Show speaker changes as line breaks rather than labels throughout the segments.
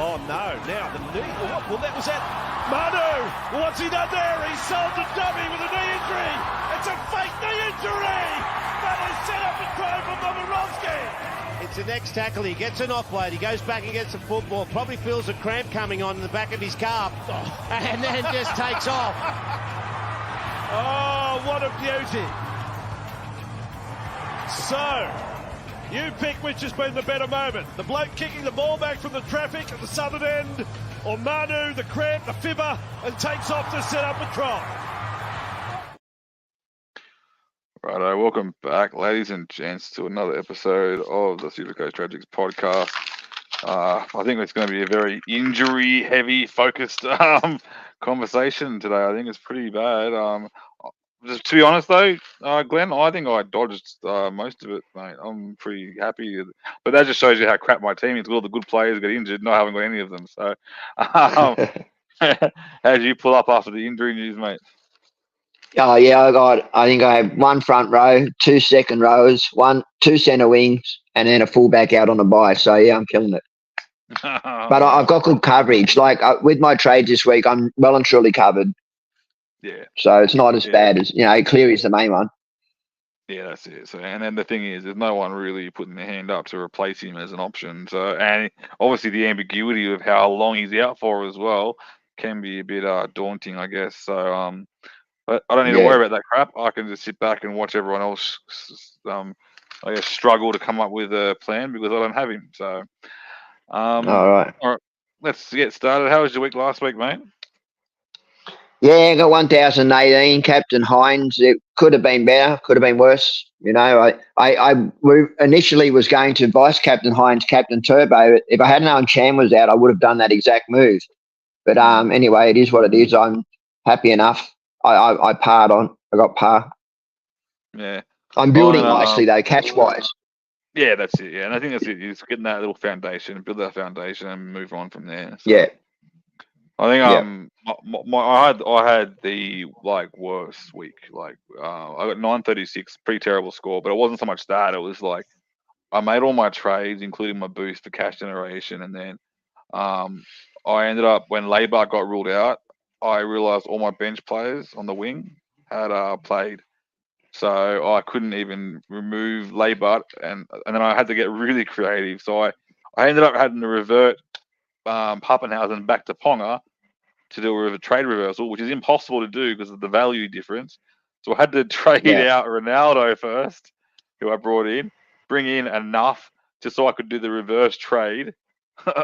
Oh no, now the knee. Well, that was it. Manu, what's he done there? He sold the dummy with a knee injury. It's a fake knee injury. That is set up and try from Momirovski.
It's the next tackle. He gets an offload. He goes back and gets the football. Probably feels a cramp coming on in the back of his calf. And then just takes off.
Oh, what a beauty. So, you pick which has been the better moment. The bloke kicking the ball back from the traffic at the southern end, or Manu, the cramp, the fibber, and takes off to set up a try.
Righto, welcome back, ladies and gents, to another episode of the Supercoach Tragics podcast. I think it's going to be a very injury-heavy, focused conversation today. I think it's pretty bad. Just to be honest, though, Glenn, I think I dodged most of it, mate. I'm pretty happy. But that just shows you how crap my team is. All the good players get injured, and I haven't got any of them. So, how did you pull up after the injury news, mate?
Oh yeah, I think I have one front row, two second rowers, two centre wings, and then a fullback out on the bye. So yeah, I'm killing it. But I've got good coverage. Like with my trades this week, I'm well and truly covered.
Yeah.
So it's not as bad as Cleary's the main one.
Yeah, that's it. So, and then the thing is, there's no one really putting their hand up to replace him as an option. So, and obviously the ambiguity of how long he's out for as well can be a bit daunting, I guess. So, but I don't need to worry about that crap. I can just sit back and watch everyone else, I guess, struggle to come up with a plan because I don't have him. So,
all right.
Let's get started. How was your week last week, mate?
Yeah, I got 1,018. Captain Hines. It could have been better. Could have been worse. I initially was going to vice captain Hines, captain Turbo. If I hadn't known Chan was out, I would have done that exact move. But anyway, it is what it is. I'm happy enough. I parred on. I got par.
Yeah.
I'm building nicely though, catch wise.
Yeah, that's it. Yeah, and I think that's it. You're just getting that little foundation, build that foundation, and move on from there. So.
Yeah.
I think I had the worst week. I got 936, pretty terrible score, but it wasn't so much that. It was like I made all my trades, including my boost for cash generation, and then I ended up when Labar got ruled out, I realised all my bench players on the wing had played, so I couldn't even remove Labar, and then I had to get really creative. So I ended up having to revert Pappenhausen back to Ponga to do a trade reversal, which is impossible to do because of the value difference. So I had to trade out Ronaldo first, who I brought in, bring in enough just so I could do the reverse trade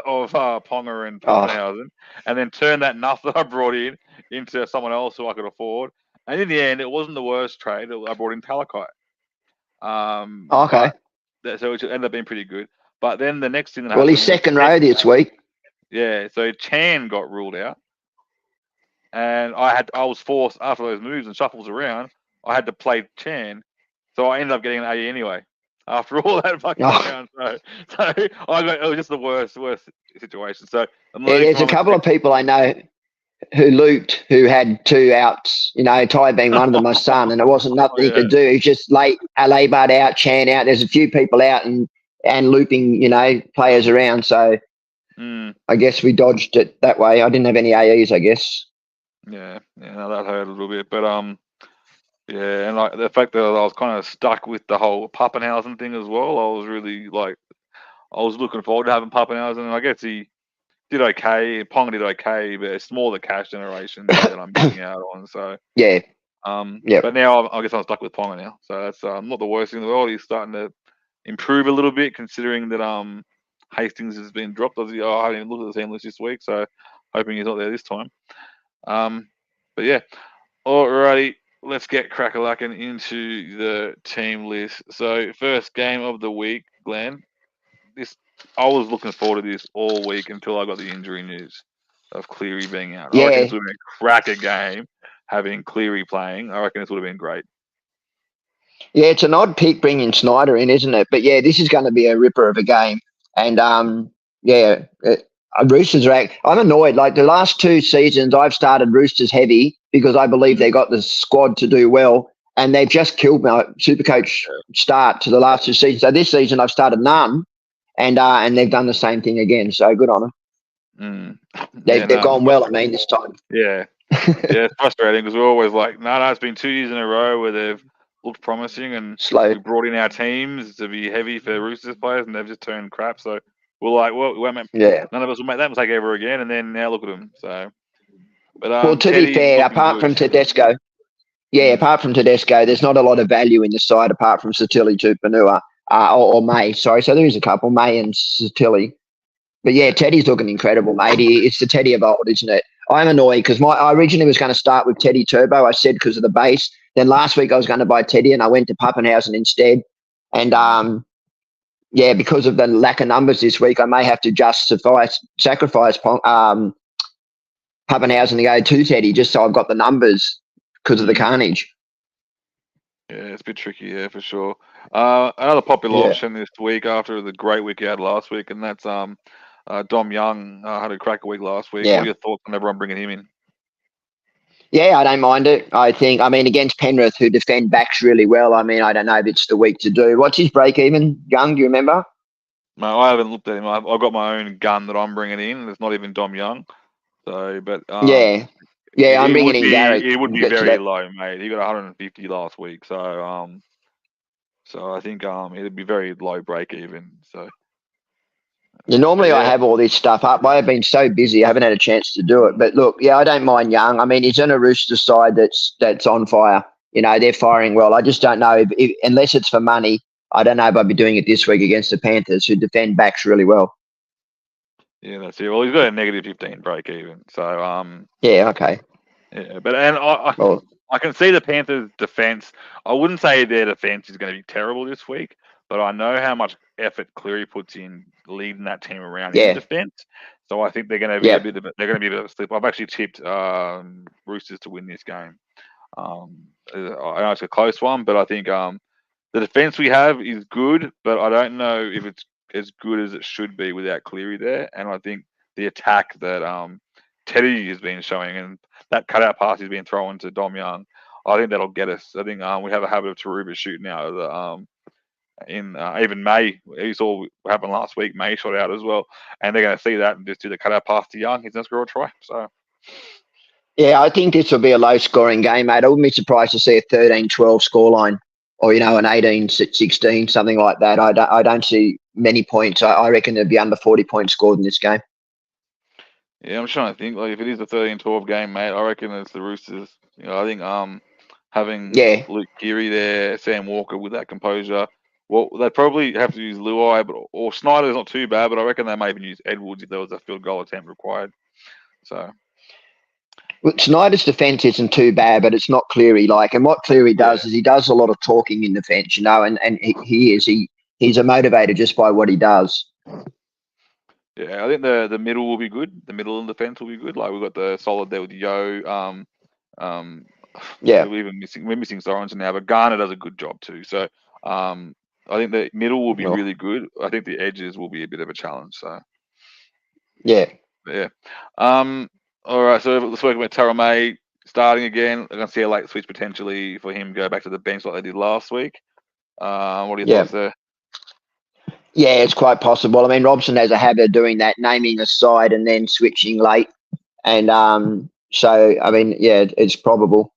of Ponga and Pappenhausen, and then turn that enough that I brought in into someone else who I could afford. And in the end, it wasn't the worst trade. I brought in Talakai.
Okay.
So it ended up being pretty good. But then the next thing that happened...
Well, he's second row this week.
Yeah, so Chan got ruled out. And I was forced, after those moves and shuffles around, I had to play Chan. So I ended up getting an AE anyway. After all that fucking round. So it was just the worst situation. So
there's a couple of people I know who looped, who had two outs, Ty being one of them, my son, and it wasn't nothing he could do. He just Laybard out, Chan out. There's a few people out and looping, players around. So I guess we dodged it that way. I didn't have any AEs, I guess.
Yeah, no, that hurt a little bit, but and the fact that I was kind of stuck with the whole Pappenhausen thing as well, I was really I was looking forward to having Pappenhausen, and I guess he did okay. Ponga did okay, but it's more the cash generation that I'm missing out on. So but now I guess I'm stuck with Ponga now, so that's not the worst thing in the world. He's starting to improve a little bit, considering that Hastings has been dropped. I haven't even looked at the team list this week, so hoping he's not there this time. But yeah, alrighty, let's get crack-a-lacking into the team list. So first game of the week, Glenn. I was looking forward to this all week until I got the injury news of Cleary being out. I reckon this would have been a cracker game having Cleary playing. I reckon this would have been great.
Yeah, it's an odd pick bringing Snyder in, isn't it? But yeah, this is going to be a ripper of a game. And Roosters are I'm annoyed. Like the last two seasons, I've started Roosters heavy because I believe they got the squad to do well, and they've just killed my Supercoach start to the last two seasons. So this season, I've started none, and they've done the same thing again. So good on them.
Mm.
They've gone well, I mean, this time.
Yeah. Yeah, it's frustrating because we're always like, no, it's been 2 years in a row where they've looked promising and
Slow.
we brought in our teams to be heavy for Roosters players and they've just turned crap. So we're like, well,
Yeah.
none of us will make that mistake ever again. And then now look at them. So, but
Well, to be
Teddy's
fair,
looking
apart
good.
from Tedesco, apart from Tedesco, there's not a lot of value in the side apart from Satili Tupanua or May. Sorry, so there is a couple, May and Satili. But yeah, Teddy's looking incredible, mate. It's the Teddy of old, isn't it? I'm annoyed because I originally was going to start with Teddy Turbo. I said because of the base. Then last week I was going to buy Teddy and I went to Pappenhausen instead. And because of the lack of numbers this week, I may have to sacrifice Pappenhausen to go to Teddy just so I've got the numbers because of the carnage.
Yeah, it's a bit tricky, yeah, for sure. Another popular option this week after the great week you had last week, and that's Dom Young had a cracker week last week.
Yeah.
What are your thoughts on everyone bringing him in?
Yeah, I don't mind it. I mean, against Penrith, who defend backs really well, I mean, I don't know if it's the week to do. What's his break even, Young? Do you remember?
No, I haven't looked at him. I've got my own gun that I'm bringing in. It's not even Dom Young. So, but
I'm bringing in Garrick.
It would be very low, mate. He got 150 last week, so I think it'd be very low break even. So.
Normally I have all this stuff up. I have been so busy, I haven't had a chance to do it. But look, I don't mind Young. I mean, he's on a Roosters side that's on fire. You know, they're firing well. I just don't know if unless it's for money. I don't know if I'd be doing it this week against the Panthers, who defend backs really well.
Yeah, that's it. Well, he's got a negative 15 break even. So
yeah, okay.
Yeah, but I can see the Panthers' defense. I wouldn't say their defense is going to be terrible this week, but I know how much effort Cleary puts in leading that team around in defense. So I think they're going to be a bit of a slip. I've actually tipped Roosters to win this game. I know it's a close one, but I think the defense we have is good, but I don't know if it's as good as it should be without Cleary there. And I think the attack that Teddy has been showing and that cutout pass he's been throwing to Dom Young, I think that'll get us. I think we have a habit of Taruba shooting out of the even May. You saw what happened last week. May shot out as well, and they're going to see that and just do the cutout pass to Young. He's going to score a try. So.
Yeah, I think this will be a low-scoring game, mate. I wouldn't be surprised to see a 13-12 scoreline or, an 18-16, something like that. I don't see many points. I reckon there'd be under 40 points scored in this game.
Yeah, I'm trying to think. Like, if it is a 13-12 game, mate, I reckon it's the Roosters. I think having Luke Geary there, Sam Walker with that composure. Well, they'd probably have to use Luai, or Snyder's not too bad, but I reckon they may even use Edwards if there was a field goal attempt required. So.
Well, Snyder's defence isn't too bad, but it's not Cleary like. And what Cleary does is he does a lot of talking in defence, and he's a motivator just by what he does.
Yeah, I think the middle will be good. The middle of the defence will be good. Like we've got the solid there with Yo. We're missing Sorensen now, but Garner does a good job too. So I think the middle will be really good. I think the edges will be a bit of a challenge. So
yeah.
All right, so let's talk about Taramay starting again. I'm going to see a late switch potentially for him go back to the bench like they did last week. What are your thoughts there?
Yeah, it's quite possible. I mean, Robson has a habit of doing that, naming a side and then switching late. And so, I mean, it's possible.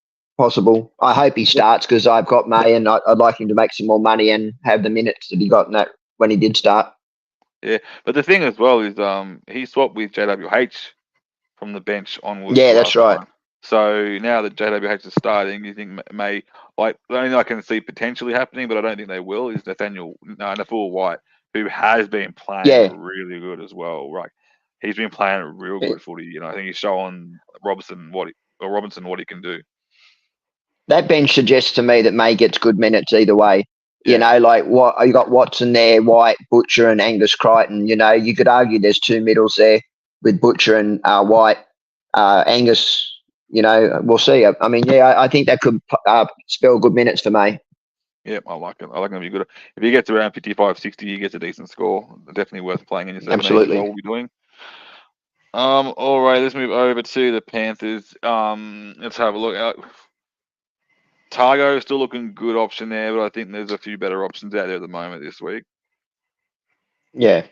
I hope he starts because I've got May and I'd like him to make some more money and have the minutes that he got in that when he did start.
Yeah, but the thing as well is he swapped with JWH from the bench onwards.
Yeah, that's right.
So now that JWH is starting, you think May, like, the only thing I can see potentially happening, but I don't think they will, is Nathaniel White, who has been playing really good as well. Right, he's been playing real good footy. I think he's showing Robinson what he can do.
That bench suggests to me that May gets good minutes either way. Yeah. Like what you got Watson there, White, Butcher, and Angus Crichton. You could argue there's two middles there with Butcher and White. Angus, we'll see. I mean, I think that could spell good minutes for May.
Yeah, I like it. I like him to be good. If he gets around 55, 60, he gets a decent score. Definitely worth playing in your 17.
Absolutely.
We'll be doing. All right, let's move over to the Panthers. Let's have a look. Targo still looking good option there, but I think there's a few better options out there at the moment this week.
Yeah,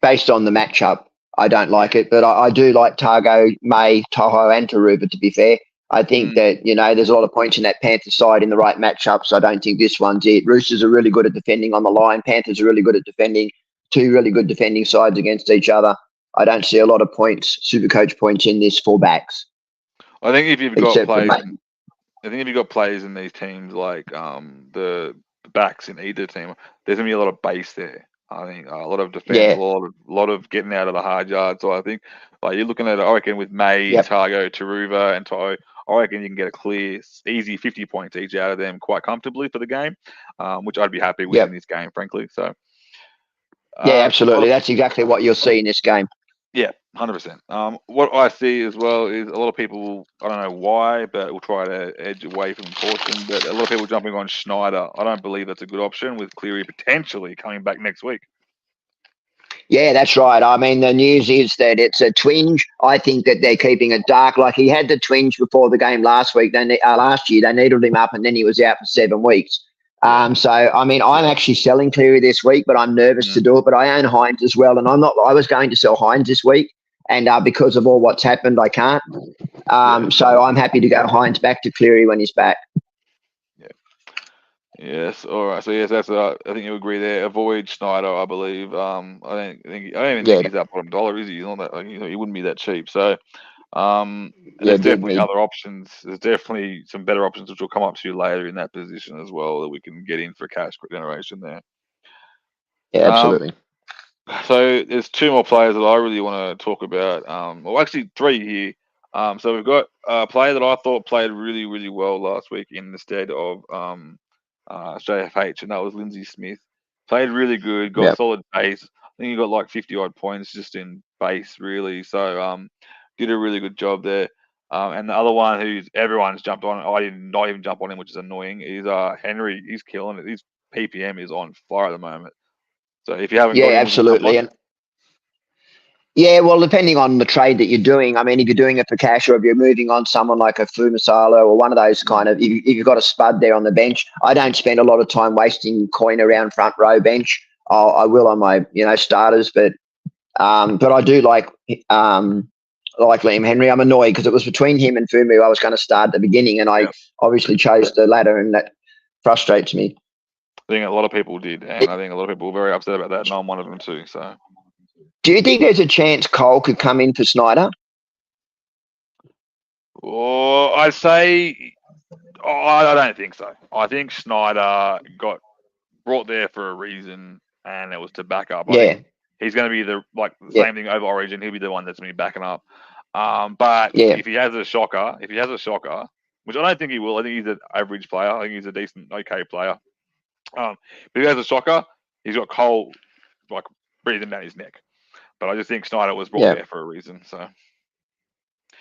based on the matchup, I don't like it, but I do like Targo, May, Toho, and Taruba. To be fair, I think that there's a lot of points in that Panthers side in the right matchups. I don't think this one's it. Roosters are really good at defending on the line. Panthers are really good at defending. Two really good defending sides against each other. I don't see a lot of points, Supercoach points in this for backs.
I think if you've got
Except for
players,
May.
I think if you've got players in these teams like the backs in either team, there's gonna be a lot of base there. I think a lot of defense,
Yeah.
a lot of getting out of the hard yards. So I think like you're looking at, I reckon with May,
Yep.
Targo, Taruva, and Toto, I reckon you can get a clear, easy 50 points each out of them quite comfortably for the game, which I'd be happy with
Yep.
in this game, frankly. So
Yeah, absolutely. That's exactly what you'll see in this game.
yeah, 100%. What I see as well is a lot of people, I don't know why, but will try to edge away from caution. But a lot of people jumping on Schneider. I don't believe that's a good option with Cleary potentially coming back next week.
Yeah, that's right. I mean, the news is that it's a twinge. I think that they're keeping it dark. Like he had the twinge before the game last week. Last year, they needled him up, and then he was out for 7 weeks. So, I mean, I'm actually selling Cleary this week, but I'm nervous to do it. But I own Hines as well, and I'm not. I was going to sell Hines this week, and because of all what's happened, I can't. So I'm happy to go Hines back to Cleary when he's back.
Yes. All right. So yes, that's. I think you agree there. Avoid Schneider, I believe. I don't even think he's that bottom dollar, is he? He's not that. Like, he wouldn't be that cheap. So, and there's definitely other options. There's definitely some better options which will come up to you later in that position as well that we can get in for cash generation there.
Yeah, absolutely.
So there's 2 more players that I really want to talk about. Well, actually 3 here. So we've got a player that I thought played really, really well last week in the stead of JFH, and that was Lindsay Smith. Played really good, got solid base. I think he got like 50 odd points just in base, really. So did a really good job there. And the other one who's everyone's jumped on, I did not even jump on him, which is annoying, is Henry. He's killing it. His PPM is on fire at the moment. So if you haven't got him,
absolutely. And yeah, well, depending on the trade that you're doing, I mean, if you're doing it for cash or if you're moving on someone like a Fumasalo or one of those kind of, if you've got a spud there on the bench, I don't spend a lot of time wasting coin around front row bench. I will on my, starters, but I do like Liam Henry. I'm annoyed because it was between him and Fumu I was going to start at the beginning, and I obviously chose the latter, and that frustrates me.
I think a lot of people did, and I think a lot of people were very upset about that, and I'm one of them too. So,
do you think there's a chance Cole could come in for Snyder?
Oh, I'd say, I don't think so. I think Schneider got brought there for a reason, and it was to back up. I think he's going to be the same thing over Origin. He'll be the one that's going to be backing up. But if he has a shocker, which I don't think he will, I think he's an average player. I think he's a decent, okay player. But if he has a shocker, he's got Cole breathing down his neck. But I just think Schneider was brought there for a reason. So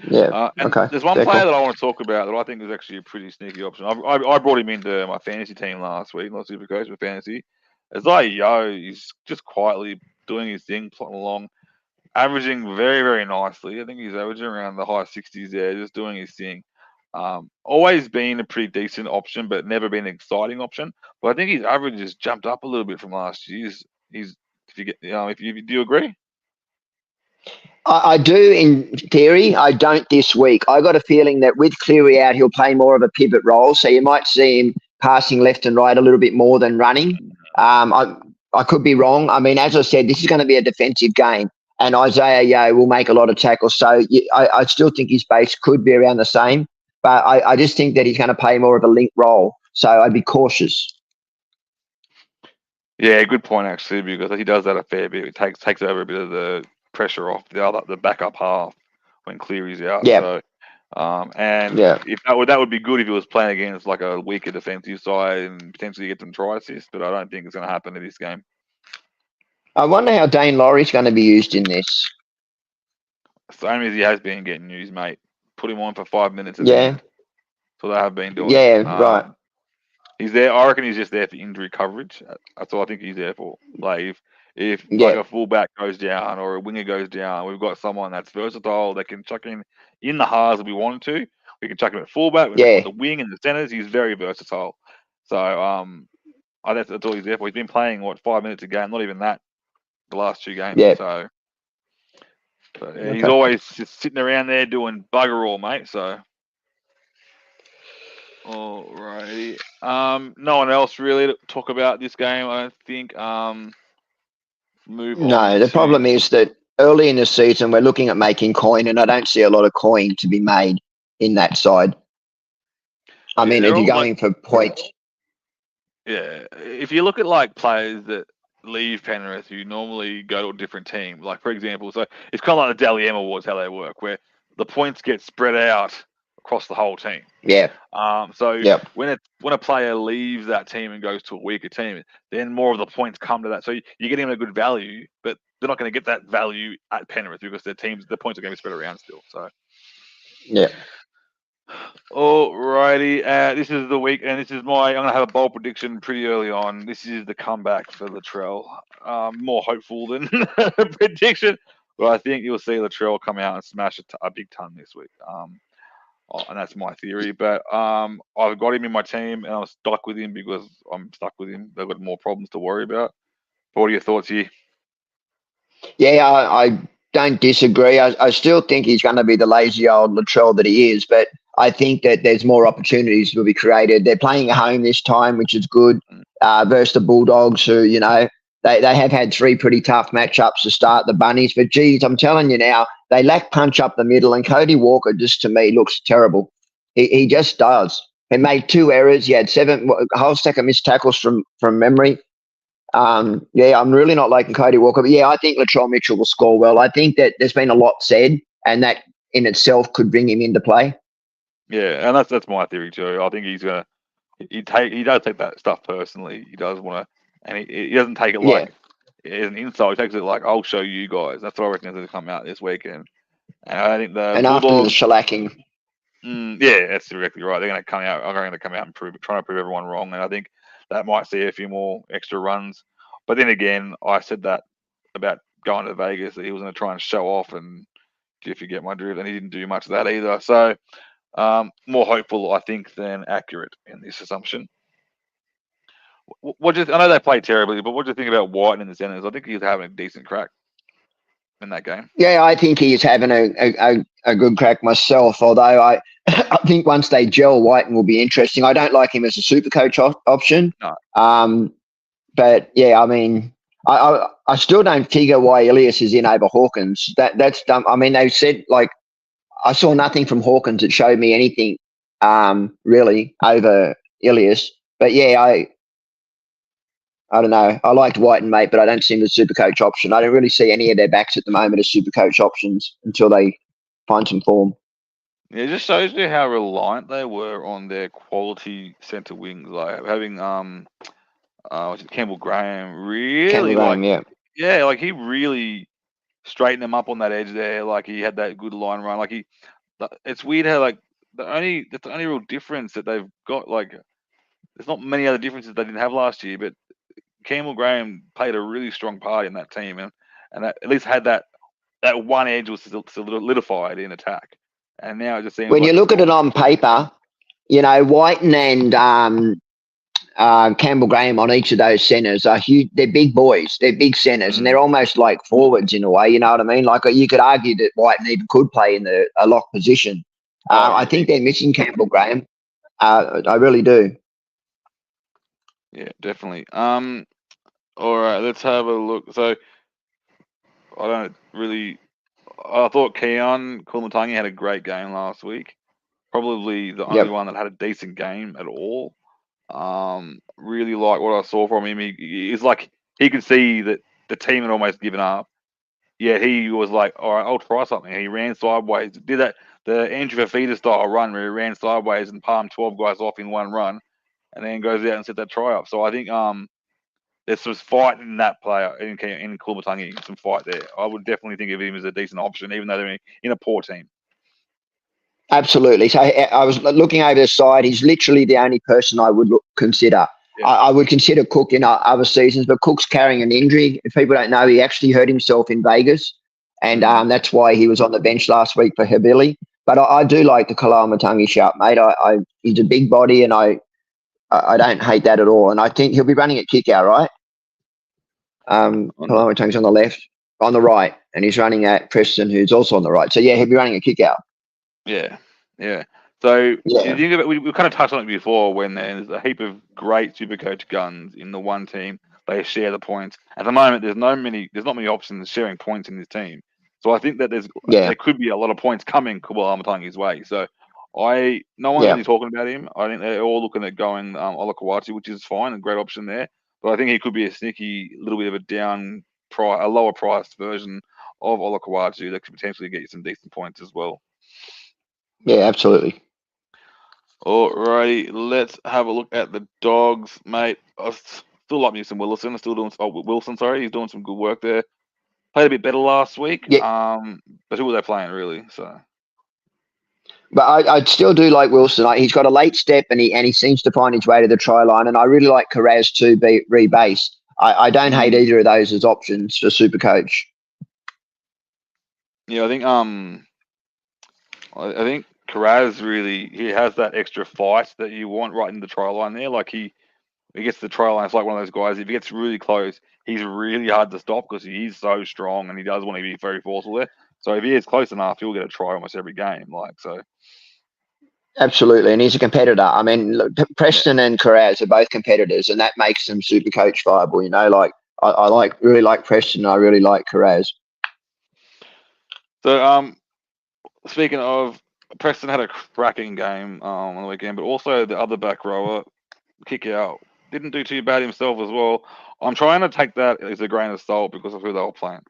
and there's one player that I want to talk about that I think is actually a pretty sneaky option. I brought him into my fantasy team last week, not Supercoach, but fantasy. Isaiah Yo, he's just quietly doing his thing, plotting along, averaging very, very nicely. I think he's averaging around the high 60s there, just doing his thing. Always been a pretty decent option, but never been an exciting option. But I think his average has jumped up a little bit from last year. If you do you agree?
I do in theory. I don't this week. I got a feeling that with Cleary out, he'll play more of a pivot role. So you might see him passing left and right a little bit more than running. I could be wrong. I mean, as I said, this is going to be a defensive game, and Isaiah Yo will make a lot of tackles. So I still think his base could be around the same, but I just think that he's going to play more of a link role. So I'd be cautious.
Yeah, good point actually, because he does that a fair bit. It takes over a bit of the pressure off the backup half when Cleary's out.
Yeah.
So, if that would be good if he was playing against like a weaker defensive side and potentially get some try assists, but I don't think it's going to happen in this game.
I wonder how Dane Laurie's going to be used in this.
Same as he has been getting used, mate. Put him on for 5 minutes.
Yeah.
So they have been doing.
Yeah, right.
He's there. I reckon he's just there for injury coverage. That's all I think he's there for. Like if like a fullback goes down or a winger goes down, we've got someone that's versatile that can chuck in the halves if we wanted to. We can chuck him at fullback. We can put the wing and the centers. He's very versatile. So that's all he's there for. He's been playing 5 minutes a game, not even that, the last 2 games.
Yeah.
So But yeah, he's always just sitting around there doing bugger all, mate. So, alrighty. No one else really to talk about this game, I don't think. Move on.
No, the problem is that early in the season we're looking at making coin, and I don't see a lot of coin to be made in that side. I mean, if you're going for points.
Yeah, if you look at like players that leave Penrith who normally go to a different team, like for example, so it's kind of like the Dally M Awards, how they work, where the points get spread out across the whole team.
Yeah.
When a player leaves that team and goes to a weaker team, then more of the points come to that. So you get him a good value, but they're not going to get that value at Penrith because the points are going to be spread around still. So
yeah.
Alrighty, this is the week, and this is I'm going to have a bold prediction pretty early on. This is the comeback for Latrell. More hopeful than a prediction, but I think you'll see Latrell come out and smash a big ton this week. And that's my theory. But I've got him in my team, and I'm stuck with him because I'm stuck with him. They've got more problems to worry about. What are your thoughts here?
Yeah, I don't disagree. I still think he's going to be the lazy old Latrell that he is, but I think that there's more opportunities will be created. They're playing at home this time, which is good, versus the Bulldogs, who, you know, they have had 3 pretty tough matchups to start the Bunnies. But, geez, I'm telling you now, they lack punch up the middle, and Cody Walker just, to me, looks terrible. He just does. He made 2 errors. He had a whole stack of missed tackles from memory. I'm really not liking Cody Walker. But, yeah, I think Latrell Mitchell will score well. I think that there's been a lot said, and that in itself could bring him into play.
Yeah, and that's my theory too. I think he's gonna he does take that stuff personally. He does want to, and he doesn't take it like as an insult. He takes it like, I'll show you guys. That's what I reckon is going to come out this weekend. And I think the
Bulldogs, after the shellacking.
Yeah, that's exactly right. They're going to come out. I'm going to come out and trying to prove everyone wrong. And I think that might see a few more extra runs. But then again, I said that about going to Vegas, that he was going to try and show off, and if you get my drift, and he didn't do much of that either. So. More hopeful, I think, than accurate in this assumption. I know they played terribly, but what do you think about White in the centres? I think he's having a decent crack in that game.
Yeah, I think he's having a good crack myself, although I think once they gel, Whiten will be interesting. I don't like him as a super coach option.
No.
But, yeah, I mean, I still don't figure why Ilias is in over Hawkins. That's dumb. I mean, they said, like, I saw nothing from Hawkins that showed me anything really over Ilias. But, yeah, I don't know. I liked Whiten, mate, but I don't see him as super coach option. I don't really see any of their backs at the moment as super coach options until they find some form.
Yeah, it just shows you how reliant they were on their quality centre wings. Like having Campbell Graham really like he really straighten him up on that edge there. Like he had that good line run. Like it's weird how like that's the only real difference that they've got. Like there's not many other differences they didn't have last year, but Campbell Graham played a really strong part in that team, and that, at least had that one edge was solidified in attack. And now it just seems
when you look at it on paper, you know, Whiten and Campbell Graham on each of those centres are huge. They're big boys. They're big centres, and they're almost like forwards in a way. You know what I mean? Like you could argue that Whiten even could play in a lock position. I think they're missing Campbell Graham. I really do.
Yeah, definitely. All right, let's have a look. So I thought Keon Kulatangi had a great game last week. Probably the only one that had a decent game at all. Really like what I saw from him. He's like he could see that the team had almost given up. Yet he was like, all right, I'll try something. And he ran sideways, did that the Andrew Fafita style run where he ran sideways and palmed 12 guys off in one run, and then goes out and set that try up. So I think there's some fight in that player in Kulatangi, some fight there. I would definitely think of him as a decent option, even though they're in a poor team.
Absolutely. So I was looking over the side. He's literally the only person I would consider. Yeah. I would consider Cook in other seasons, but Cook's carrying an injury. If people don't know, he actually hurt himself in Vegas, and that's why he was on the bench last week for Habili. But I do like the Kalaamatangi shout, mate. He's a big body, and I don't hate that at all. And I think he'll be running at kick out, right? Kalaamatangi's on the left, on the right. and he's running at Preston, who's also on the right. So yeah, he'll be running a kick out.
Yeah. So
Yeah.
you think of it, we kind of touched on it before when there's a heap of great Supercoach guns in the one team. They share the points. At the moment, there's not many options sharing points in this team. So I think that there could be a lot of points coming Kuala Amatang his way. So no one's really talking about him. I think they're all looking at going Ola Kawachi, which is fine, a great option there. But I think he could be a sneaky little bit of a lower priced version of Ola Kawachi that could potentially get you some decent points as well.
Yeah, absolutely.
Alrighty, let's have a look at the Dogs, mate. I still like me some Wilson. Wilson, sorry, he's doing some good work there. Played a bit better last week.
Yeah.
But who were they playing really? So,
but I still do like Wilson. He's got a late step, and he seems to find his way to the try line. And I really like Carraz to be rebase. I don't hate either of those as options for Supercoach.
Yeah, I think Carraz he has that extra fight that you want right in the try line there. Like he gets the try line. It's like one of those guys. If he gets really close, he's really hard to stop because he is so strong and he does want to be very forceful there. So if he is close enough, he'll get a try almost every game.
Absolutely, and he's a competitor. I mean, look, Preston and Carraz are both competitors, and that makes them Supercoach viable. You know, like I really like Preston. I really like Carraz.
So speaking of, Preston had a cracking game on the weekend, but also the other back rower, kick out, didn't do too bad himself as well. I'm trying to take that as a grain of salt because of who they were playing.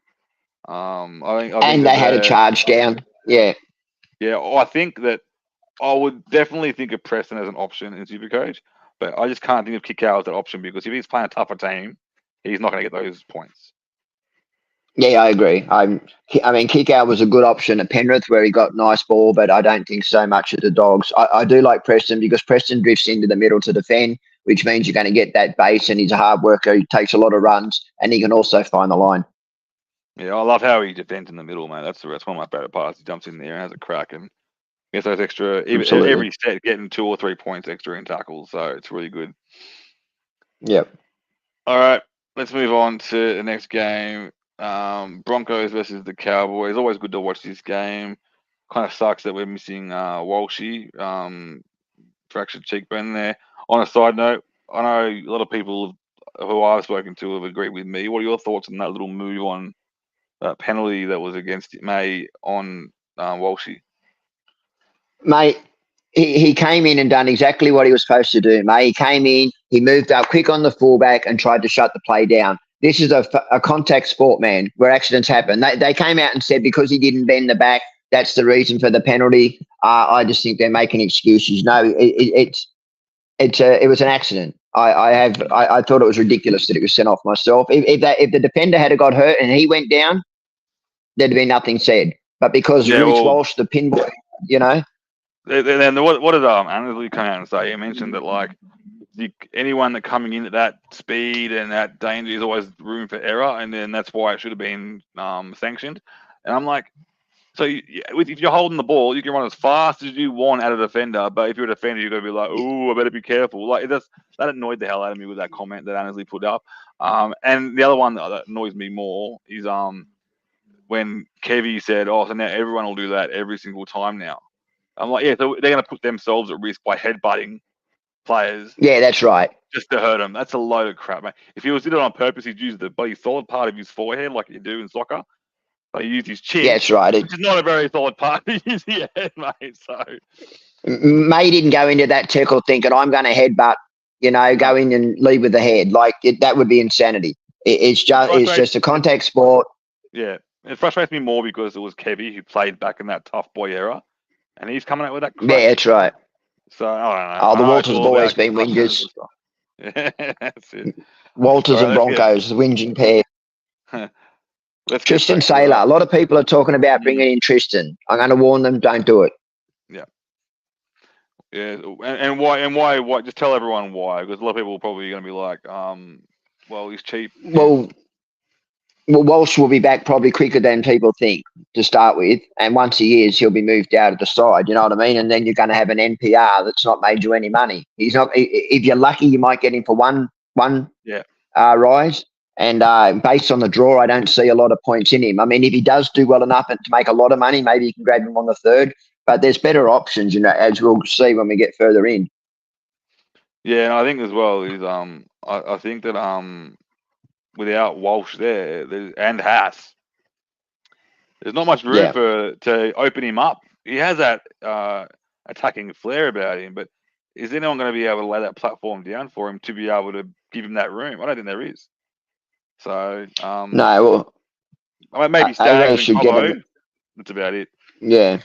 I think
they had a charge down. Yeah.
Yeah, I think that I would definitely think of Preston as an option in Supercoach, but I just can't think of Kikau as that option because if he's playing a tougher team, he's not going to get those points.
Yeah, I agree. I mean, Kikau was a good option at Penrith where he got nice ball, but I don't think so much at the Dogs. I do like Preston because Preston drifts into the middle to defend, which means you're going to get that base, and he's a hard worker. He takes a lot of runs, and he can also find the line.
Yeah, I love how he defends in the middle, man. That's one of my favorite parts. He jumps in there and has a crack and gets those extra, every set getting 2 or 3 points extra in tackles. So it's really good.
Yep.
All right, let's move on to the next game. Broncos versus the Cowboys. Always good to watch this game. Kind of sucks that we're missing Walshy, fractured cheekbone there. On a side note, I know a lot of people who I've spoken to have agreed with me. What are your thoughts on that little move on that penalty that was against May on Walshy?
Mate, he came in and done exactly what he was supposed to do, mate. He came in, he moved up quick on the fullback and tried to shut the play down. This is a contact sport, man, where accidents happen. They came out and said because he didn't bend the back, that's the reason for the penalty. I just think they're making excuses. No, it was an accident. I thought it was ridiculous that it was sent off myself. If the defender had got hurt and he went down, there'd be nothing said. But because Rich Walsh, the pin boy, you know.
Then what did Annesley come out and say? He mentioned that anyone that coming in at that speed and that danger is always room for error, and then that's why it should have been sanctioned. And I'm like, so if you're holding the ball, you can run as fast as you want at a defender, but if you're a defender, you're gonna be like, oh, I better be careful. That annoyed the hell out of me with that comment that Annesley put up. And the other one that annoys me more is when Kevy said, oh, so now everyone will do that every single time now. I'm like, yeah, so they're going to put themselves at risk by headbutting players.
Yeah, that's right.
Just to hurt them. That's a load of crap, mate. If he did it on purpose, he'd use the bloody solid part of his forehead like you do in soccer. But he used his chin.
Yeah, that's right.
Which is not a very solid part to use your head, mate. So
May didn't go into that tackle thinking, I'm going to headbutt, go in and lead with the head. That would be insanity. It's just a contact sport.
Yeah. It frustrates me more because it was Kevy who played back in that tough boy era. And he's coming out with that crap.
Yeah, that's right.
So, I don't know.
Oh, the Walters have always been whingers.
Yeah, that's it.
Walters and Broncos, the whinging pair. Tristan Saylor. A lot of people are talking about bringing in Tristan. I'm going to warn them, don't do it.
Yeah. Yeah, and why? Just tell everyone why, because a lot of people are probably going to be like, well, he's cheap.
Well, Walsh will be back probably quicker than people think to start with. And once he is, he'll be moved out of the side. You know what I mean? And then you're going to have an NPR that's not made you any money. He's not. If you're lucky, you might get him for one rise. And based on the draw, I don't see a lot of points in him. I mean, if he does do well enough to make a lot of money, maybe you can grab him on the third. But there's better options, as we'll see when we get further in.
Yeah, and I think as well is I think that without Walsh and Haas, there's not much room to open him up. He has that attacking flair about him, but is anyone going to be able to lay that platform down for him to be able to give him that room? I don't think there is. So
No, well,
I mean, maybe Staggs and Cobbo. That's about it.
Yeah.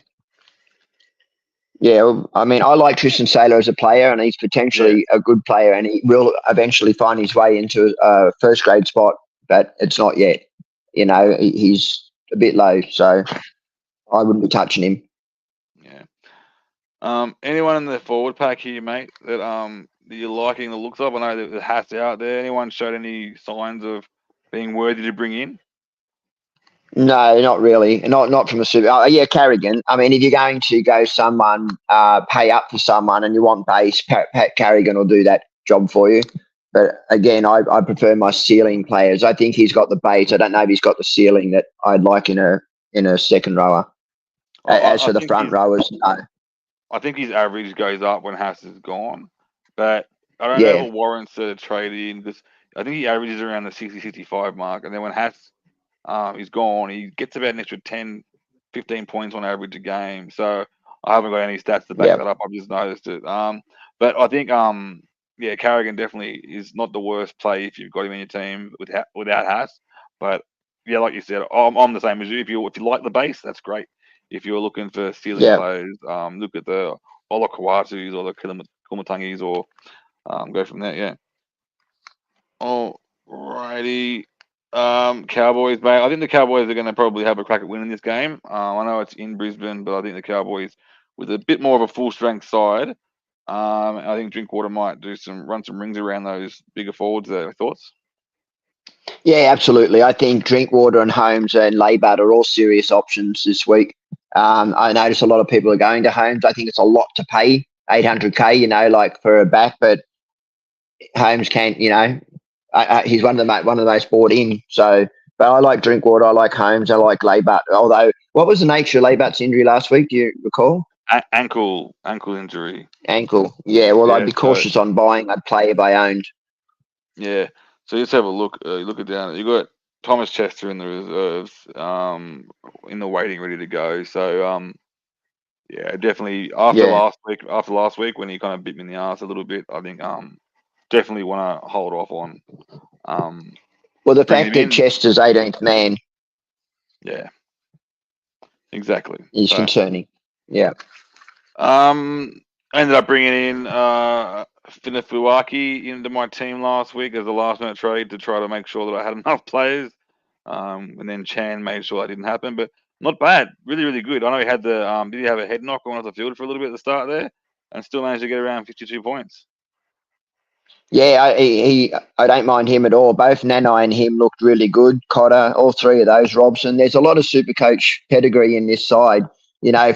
Yeah, well, I mean, I like Tristan Saylor as a player, and he's potentially a good player, and he will eventually find his way into a first grade spot, but it's not yet. He's a bit low, so I wouldn't be touching him.
Yeah. Anyone in the forward pack here, mate, that you're liking the looks of? I know that the Hat's out there. Anyone showed any signs of being worthy to bring in?
No, not really. Not from a super. Yeah, Carrigan. I mean, if you're going to go someone, pay up for someone, and you want base, Pat Carrigan will do that job for you. But again, I prefer my ceiling players. I think he's got the base. I don't know if he's got the ceiling that I'd like in a second rower. As for the front rowers, no.
I think his average goes up when Haas is gone, but I don't know if it warrants a trade in. I think he averages around the 60-65 mark, and then when Haas he's gone, he gets about an extra 10, 15 points on average a game. So I haven't got any stats to back that up. I've just noticed it. But I think, Carrigan definitely is not the worst play if you've got him in your team without Haas. But yeah, like you said, I'm the same as you. If you like the base, that's great. If you're looking for ceiling players, look at the Olakuatus or the Kumatangis or go from there. Yeah. Alrighty. Cowboys, mate. I think the Cowboys are going to probably have a crack at winning this game. I know it's in Brisbane, but I think the Cowboys, with a bit more of a full strength side, I think Drinkwater might run some rings around those bigger forwards there. Thoughts?
Yeah, absolutely. I think Drinkwater and Holmes and Laybutt are all serious options this week. I notice a lot of people are going to Holmes. I think it's a lot to pay, $800K, like for a back, but Holmes can't, he's one of the most bought in. So, but I like Drinkwater, I like Holmes, I like Laybutt. Although, what was the nature of Laybutt's injury last week? Do you recall?
Ankle injury.
Ankle. Yeah. Well, I'd be cautious on buying. I'd play if I owned.
Yeah. So let's have a look. Look it down. You got Thomas Chester in the reserves, in the waiting, ready to go. So, definitely after last week when he kind of bit me in the ass a little bit, I think definitely want to hold off on.
Well, the fact that Chester's 18th man,
exactly,
is concerning. Yeah.
I ended up bringing in Finafuaki into my team last week as a last-minute trade to try to make sure that I had enough players. And then Chan made sure that didn't happen, but not bad. Really, really good. I know he had did he have a head knock on off the field for a little bit at the start there, and still managed to get around 52 points.
Yeah, I don't mind him at all. Both Nanai and him looked really good. Cotter, all three of those. Robson. There's a lot of super coach pedigree in this side.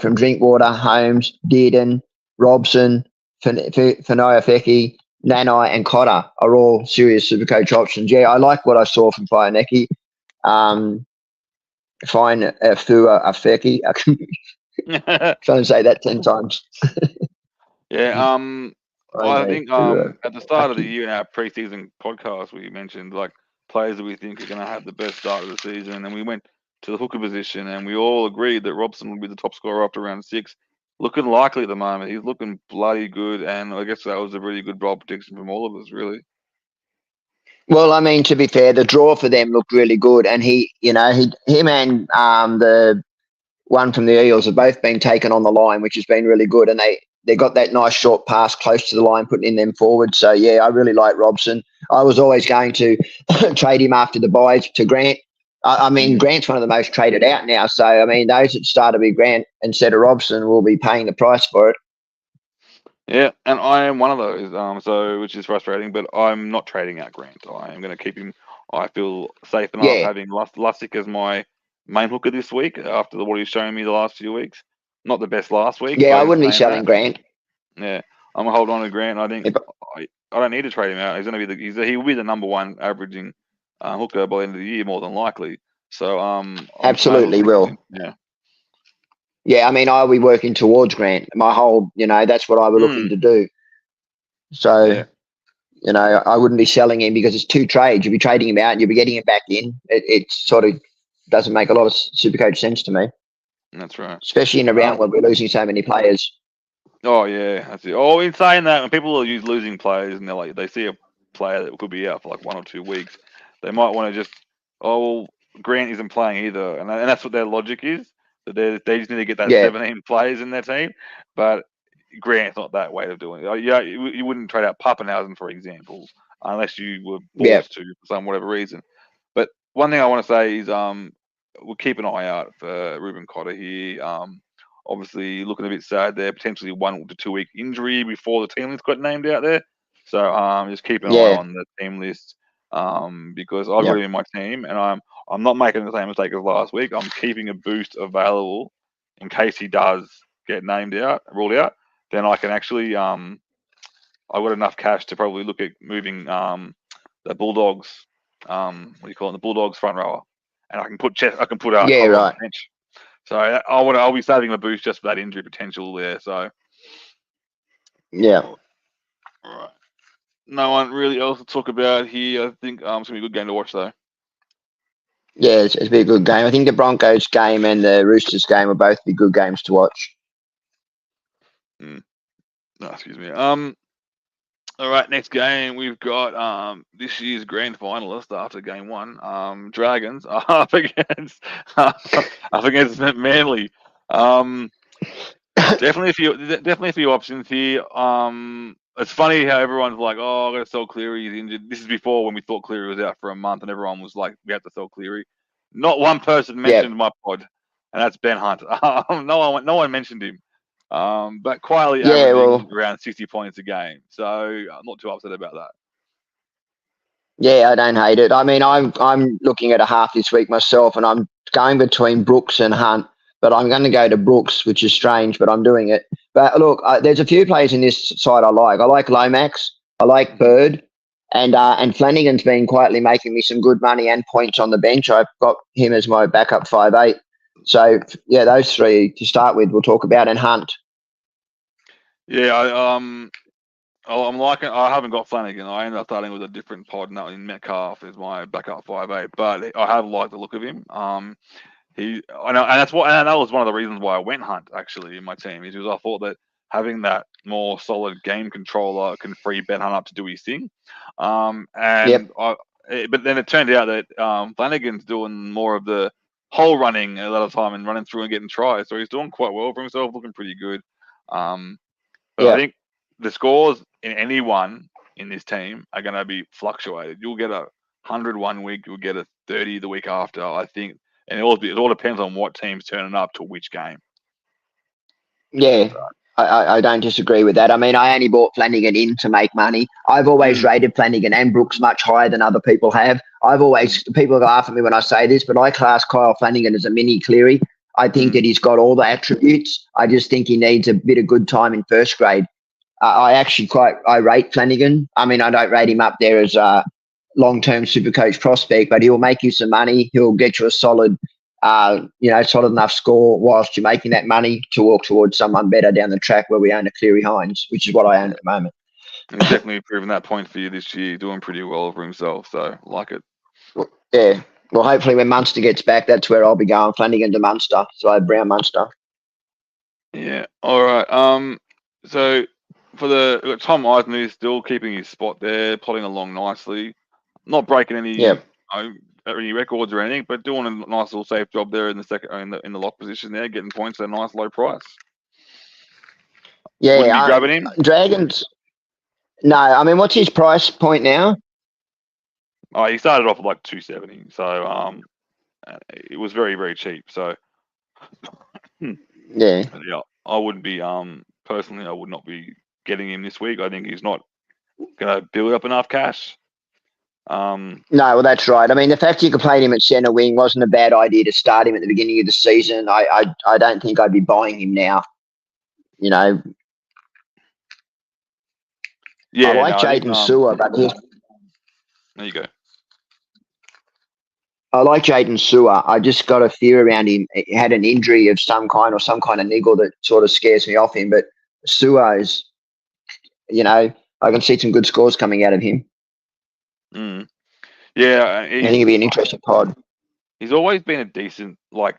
From Drinkwater, Holmes, Dearden, Robson, Fanoa-Feki, Nanai, and Cotter are all serious super coach options. Yeah, I like what I saw from Fioneki. Fine, Fua-Feki. Trying to say that 10 times.
Yeah. I think at the start of the year in our preseason podcast, we mentioned like players that we think are going to have the best start of the season, and then we went to the hooker position, and we all agreed that Robson would be the top scorer after round 6. Looking likely at the moment. He's looking bloody good, and I guess that was a really good draw prediction from all of us, really.
Well, I mean, to be fair, the draw for them looked really good, and him and the one from the Eels have both been taken on the line, which has been really good, and they got that nice short pass close to the line, putting in them forward. So, yeah, I really like Robson. I was always going to trade him after the buys to Grant. I mean, Grant's one of the most traded out now. So, I mean, those that started with Grant instead of Robson will be paying the price for it.
Yeah, and I am one of those, which is frustrating, but I'm not trading out Grant. I am going to keep him. I feel safe enough having Lussick as my main hooker this week after what he's shown me the last few weeks. Not the best last week.
Yeah, I wouldn't be selling Grant.
Yeah, I'm gonna hold on to Grant. I think I don't need to trade him out. He's gonna be he will be the number one averaging hooker by the end of the year, more than likely. So I'm
Absolutely will.
Yeah.
Yeah, I mean, I'll be working towards Grant. My whole, that's what I was looking to do. So,
Yeah.
I wouldn't be selling him because it's two trades. You'll be trading him out and you'll be getting him back in. It sort of doesn't make a lot of Supercoach sense to me,
That's right.
especially in a round where we're losing so many players.
Oh yeah, that's it. Oh, in saying that, when people use losing players and they see a player that could be out for like 1 or 2 weeks, they might want to just, well, Grant isn't playing either, and that's what their logic is. That they just need to get those
Yeah.
17 players in their team, but Grant's not that way of doing it. Yeah, you wouldn't trade out Pappenhausen, for example, unless you were forced to for some whatever reason. But one thing I want to say is, we'll keep an eye out for Ruben Cotter here. Obviously, looking a bit sad there. Potentially 1 to 2 week injury before the team list got named out there. So just keep an eye on the team list because I've got him in my team, and I'm not making the same mistake as last week. I'm keeping a boost available in case he does get ruled out. Then I can actually I've got enough cash to probably look at moving the Bulldogs. What do you call it? The Bulldogs front rower, and I can put Cotter on the bench. So I'll be saving a boost just for that injury potential there. So all right. No one really else to talk about here. I think it's gonna be a good game to watch though.
Yeah, it's be a good game. I think the Broncos game and the Roosters game will both be good games to watch.
No, excuse me. All right, next game we've got this year's grand finalist after game 1. Dragons up against Manly. Definitely a few options here. It's funny how everyone's like, "Oh, I got to sell Cleary. He's injured." This is before when we thought Cleary was out for a month, and everyone was like, "We have to sell Cleary." Not one person mentioned my pod, and that's Ben Hunt. No one mentioned him. But quietly averaging around 60 points a game, so I'm not too upset about that.
Yeah, I don't hate it. I mean, I'm looking at a half this week myself, and I'm going between Brooks and Hunt, but I'm going to go to Brooks, which is strange, but I'm doing it. But look, there's a few players in this side I like. I like Lomax, I like Bird, and Flanagan's been quietly making me some good money and points on the bench. I've got him as my backup 5'8". So yeah, those three to start with, we'll talk about, and Hunt.
Yeah, I'm liking. I haven't got Flanagan. I ended up starting with a different pod now in Metcalf as my backup 5'8", but I have liked the look of him. I know, and that was one of the reasons why I went Hunt actually in my team, is because I thought that having that more solid game controller can free Ben Hunt up to do his thing. But then it turned out that Flanagan's doing more of the hole running a lot of time and running through and getting tries, so he's doing quite well for himself, looking pretty good. I think the scores in anyone in this team are going to be fluctuated. You'll get a 100 1 week, you'll get a 30 the week after, I think. And it all depends on what team's turning up to which game.
Yeah, I don't disagree with that. I mean, I only bought Flanagan in to make money. I've always rated Flanagan and Brooks much higher than other people have. People laugh at me when I say this, but I class Kyle Flanagan as a mini Cleary. I think that he's got all the attributes. I just think he needs a bit of good time in first grade. I rate Flanagan. I mean, I don't rate him up there as a long-term Supercoach prospect, but he'll make you some money. He'll get you a solid enough score whilst you're making that money to walk towards someone better down the track where we own a Cleary Hines, which is what I own at the moment.
He's definitely proven that point for you this year, doing pretty well for himself, so like it.
Yeah. Well, hopefully when Munster gets back, that's where I'll be going, Flanagan to Munster. So I have Brown Munster.
Yeah. All right. So for Tom Eisen, who's still keeping his spot there, plodding along nicely, not breaking any any records or anything, but doing a nice little safe job there in the second in the lock position there, getting points at a nice low price.
Yeah,
wouldn't be grabbing him.
Dragons. No, I mean, what's his price point now?
Oh, he started off at like 270, so it was very, very cheap. So
yeah,
I wouldn't be personally, I would not be getting him this week. I think he's not going to build up enough cash.
No, well, that's right. I mean, the fact you could play him at centre wing wasn't a bad idea to start him at the beginning of the season. I don't think I'd be buying him now. You know.
Yeah,
I like Jaden Sewer, but
there you go.
I like Jaden Sewer. I just got a fear around him. He had an injury of some kind or some kind of niggle that sort of scares me off him. But Sewer is, I can see some good scores coming out of him.
Mm. Yeah,
I think it'd be an interesting pod.
he's always been a decent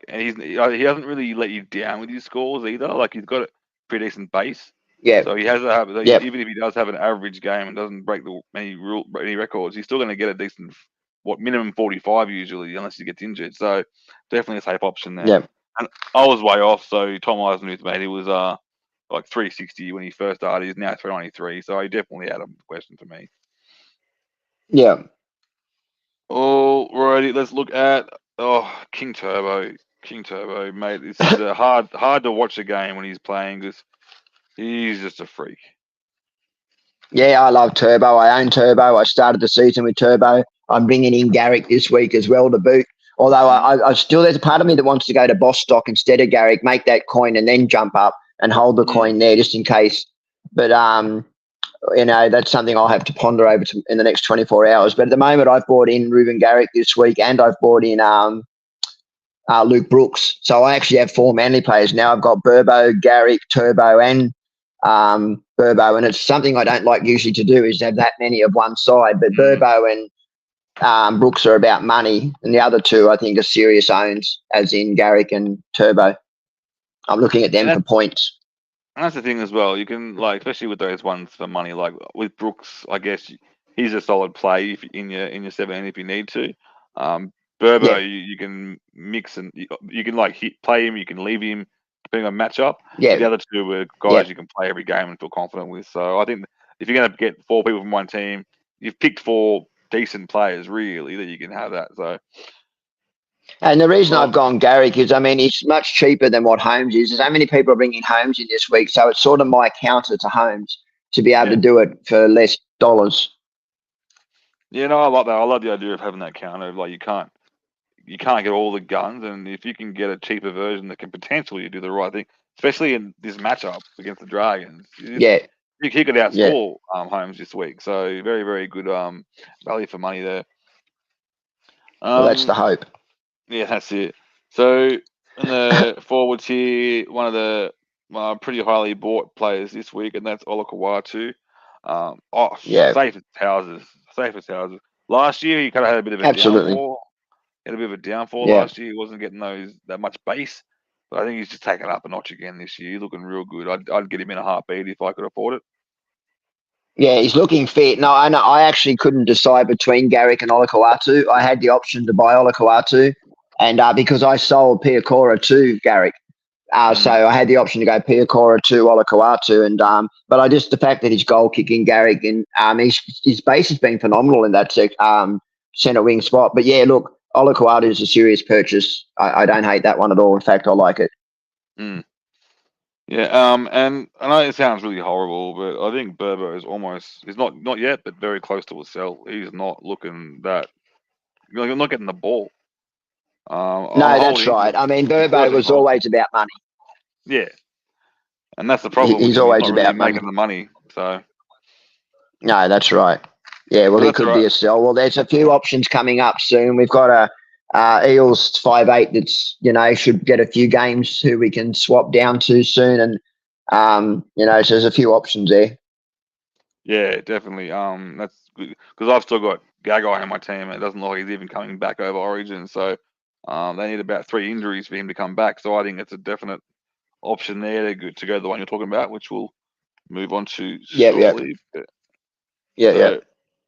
and he hasn't really let you down with his scores either. Like he's got a pretty decent base.
Yeah.
So he has to have
Yep.
even if he does have an average game and doesn't break any records, he's still going to get a decent minimum 45 usually, unless he gets injured. So definitely a safe option there.
Yep.
And I was way off. So Tom Eisenhuth, mate, he was like 360 when he first started. He's now 393. So he definitely had a question for me.
Yeah.
Alrighty, let's look at King Turbo. King Turbo, mate. This is hard to watch a game when he's playing because he's just a freak.
Yeah, I love Turbo. I own Turbo. I started the season with Turbo. I'm bringing in Garrick this week as well to boot. Although I still, there's a part of me that wants to go to Boss Stock instead of Garrick, make that coin and then jump up and hold the coin there just in case. But, that's something I'll have to ponder over in the next 24 hours. But at the moment, I've bought in Ruben Garrick this week and I've bought in Luke Brooks. So I actually have 4 Manly players now. I've got Burbo, Garrick, Turbo and Burbo, and it's something I don't like usually to do is have that many of one side. But Burbo and Brooks are about money, and the other two I think are serious owns, as in Garrick and Turbo. I'm looking at them for points.
And that's the thing as well. You can especially with those ones for money, like with Brooks, I guess he's a solid play if in your 17 if you need to. Burbo, you can mix and you can play him, you can leave him depending on matchup.
Yeah.
The other two are guys you can play every game and feel confident with. So I think if you're going to get 4 people from one team, you've picked 4 decent players really that you can have that. So.
And the reason I've gone Garrick is, it's much cheaper than what Holmes is. There's so many people are bringing Holmes in this week, so it's sort of my counter to Holmes to be able to do it for less dollars.
Yeah, no, I like that. I love the idea of having that counter. Like you can't get all the guns, and if you can get a cheaper version that can potentially do the right thing, especially in this matchup against the Dragons. He could outscore Holmes this week. So very, very good value for money there.
Well, that's the hope.
Yeah, that's it. So in the forwards here, one of the pretty highly bought players this week, and that's Olakau'atu. Safe as houses. Safe as houses. Last year, he kind of had a bit of a downfall. Had a bit of a downfall last year. He wasn't getting that much base. But I think he's just taken up a notch again this year. He's looking real good. I'd get him in a heartbeat if I could afford it. Yeah,
he's looking fit. No, I know. I actually couldn't decide between Garrick and Olakau'atu. I had the option to buy Olakau'atu, and because I sold Piakora to Garrick, so I had the option to go Piakora to Olakau'atu, and but the fact that he's goal kicking Garrick and his base has been phenomenal in that centre wing spot. But yeah, look, Olakau'atu is a serious purchase. I don't hate that one at all. In fact, I like it.
Yeah, and I know it sounds really horrible, but I think Burbo is not yet, but very close to a sell. He's not looking that. You're not getting the ball.
No, that's right. Burbo was always about money.
Yeah, and that's the problem.
He's always about
making the money. So.
No, that's right. Yeah, well, he could be a sell. Well, there's a few options coming up soon. We've got a Eels 5'8" that's should get a few games who we can swap down to soon, and so there's a few options there.
Yeah, definitely. That's good because I've still got Gagai on my team, and it doesn't look like he's even coming back over Origin. So they need about 3 injuries for him to come back. So I think it's a definite option there to go to the one you're talking about, which we'll move on to shortly.
Yeah.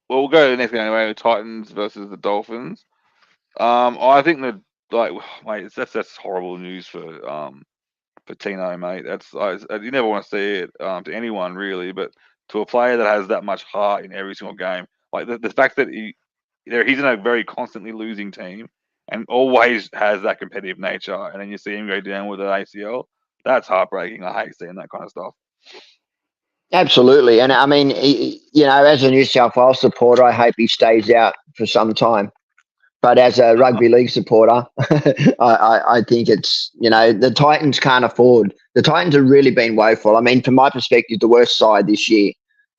Well, we'll go to the next game anyway. Titans versus the Dolphins. I think that mate, that's horrible news for Tino, mate. You never want to see it to anyone really, but to a player that has that much heart in every single game, like the fact that he's in a very constantly losing team and always has that competitive nature, and then you see him go down with an ACL. That's heartbreaking. I hate seeing that kind of stuff.
Absolutely, and as a New South Wales supporter, I hope he stays out for some time. But as a rugby league supporter, I think it's, the Titans can't afford. The Titans have really been woeful. From my perspective, the worst side this year.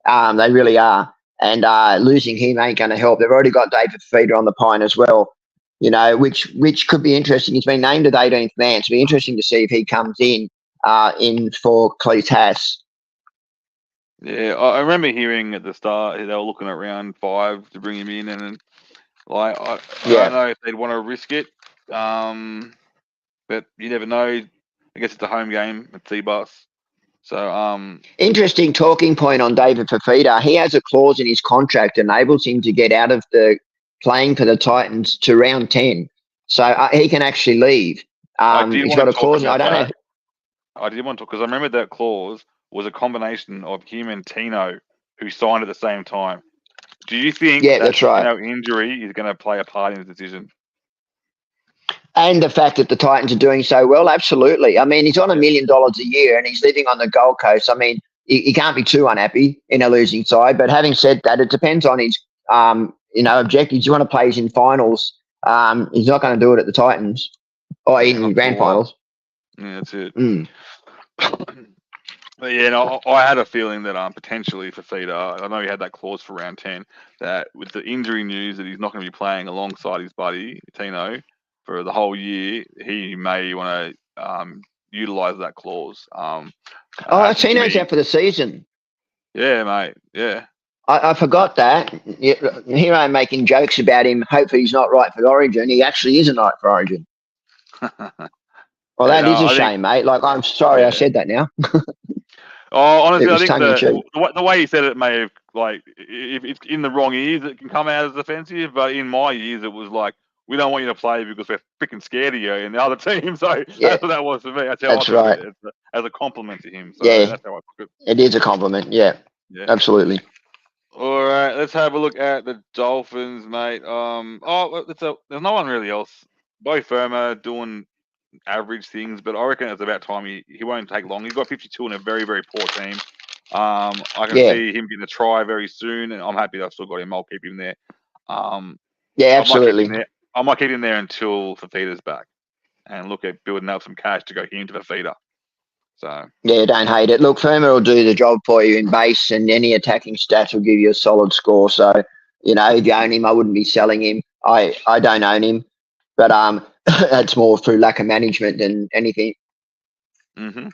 They really are. And losing him ain't going to help. They've already got David Feeder on the pine as well. which could be interesting. He's been named as 18th man. So it'll be interesting to see if he comes in for Cleese Haas.
Yeah, I remember hearing at the start they were looking at round 5 to bring him in, and like I don't know if they'd want to risk it, but you never know. I guess it's a home game at Seabus, so
Interesting talking point on David Fafita. He has a clause in his contract that enables him to get out of the playing for the Titans to round 10, so he can actually leave. He's got a clause. I don't know.
I did want to, because I remember that clause was a combination of him and Tino, who signed at the same time. Do you think
that's right.
Tino injury is going to play a part in the decision?
And the fact that the Titans are doing so well, absolutely. I mean, he's on $1 million a year and he's living on the Gold Coast. I mean, he can't be too unhappy in a losing side. But having said that, it depends on his, objectives. You want to play in finals. He's not going to do it at the Titans or in grand finals.
Yeah, that's it.
Mm.
But yeah, no, I had a feeling that potentially Fafita, I know he had that clause for round 10, that with the injury news that he's not going to be playing alongside his buddy Tino for the whole year, he may want to utilise that clause.
Tino's out for the season.
Yeah, mate. Yeah.
I forgot that. Here I am making jokes about him. Hopefully he's not right for Origin. He actually isn't right for Origin. Well, that is a shame, mate. Like, I'm sorry I said that now.
Honestly, I think the way he said it may have, like, if it's in the wrong ears, it can come out as offensive. But in my ears, it was like, we don't want you to play because we're freaking scared of you and the other team. So that's what that was for me. That's how I took it, as a compliment to him. So that's how I took it.
It is a compliment. Yeah, absolutely.
All right, let's have a look at the Dolphins, mate. There's no one really else. Bo Firma doing average things, but I reckon it's about time he won't take long. He's got 52 in a very, very poor team. I can see him getting a try very soon, and I'm happy I've still got him. I'll keep him there.
Absolutely.
I might keep him there until Fafita's back and look at building up some cash to go him to Fafita. So
don't hate it. Look, Firma will do the job for you in base, and any attacking stats will give you a solid score. So, if you own him, I wouldn't be selling him. I don't own him, but that's more through lack of management than anything.
Mm-hmm.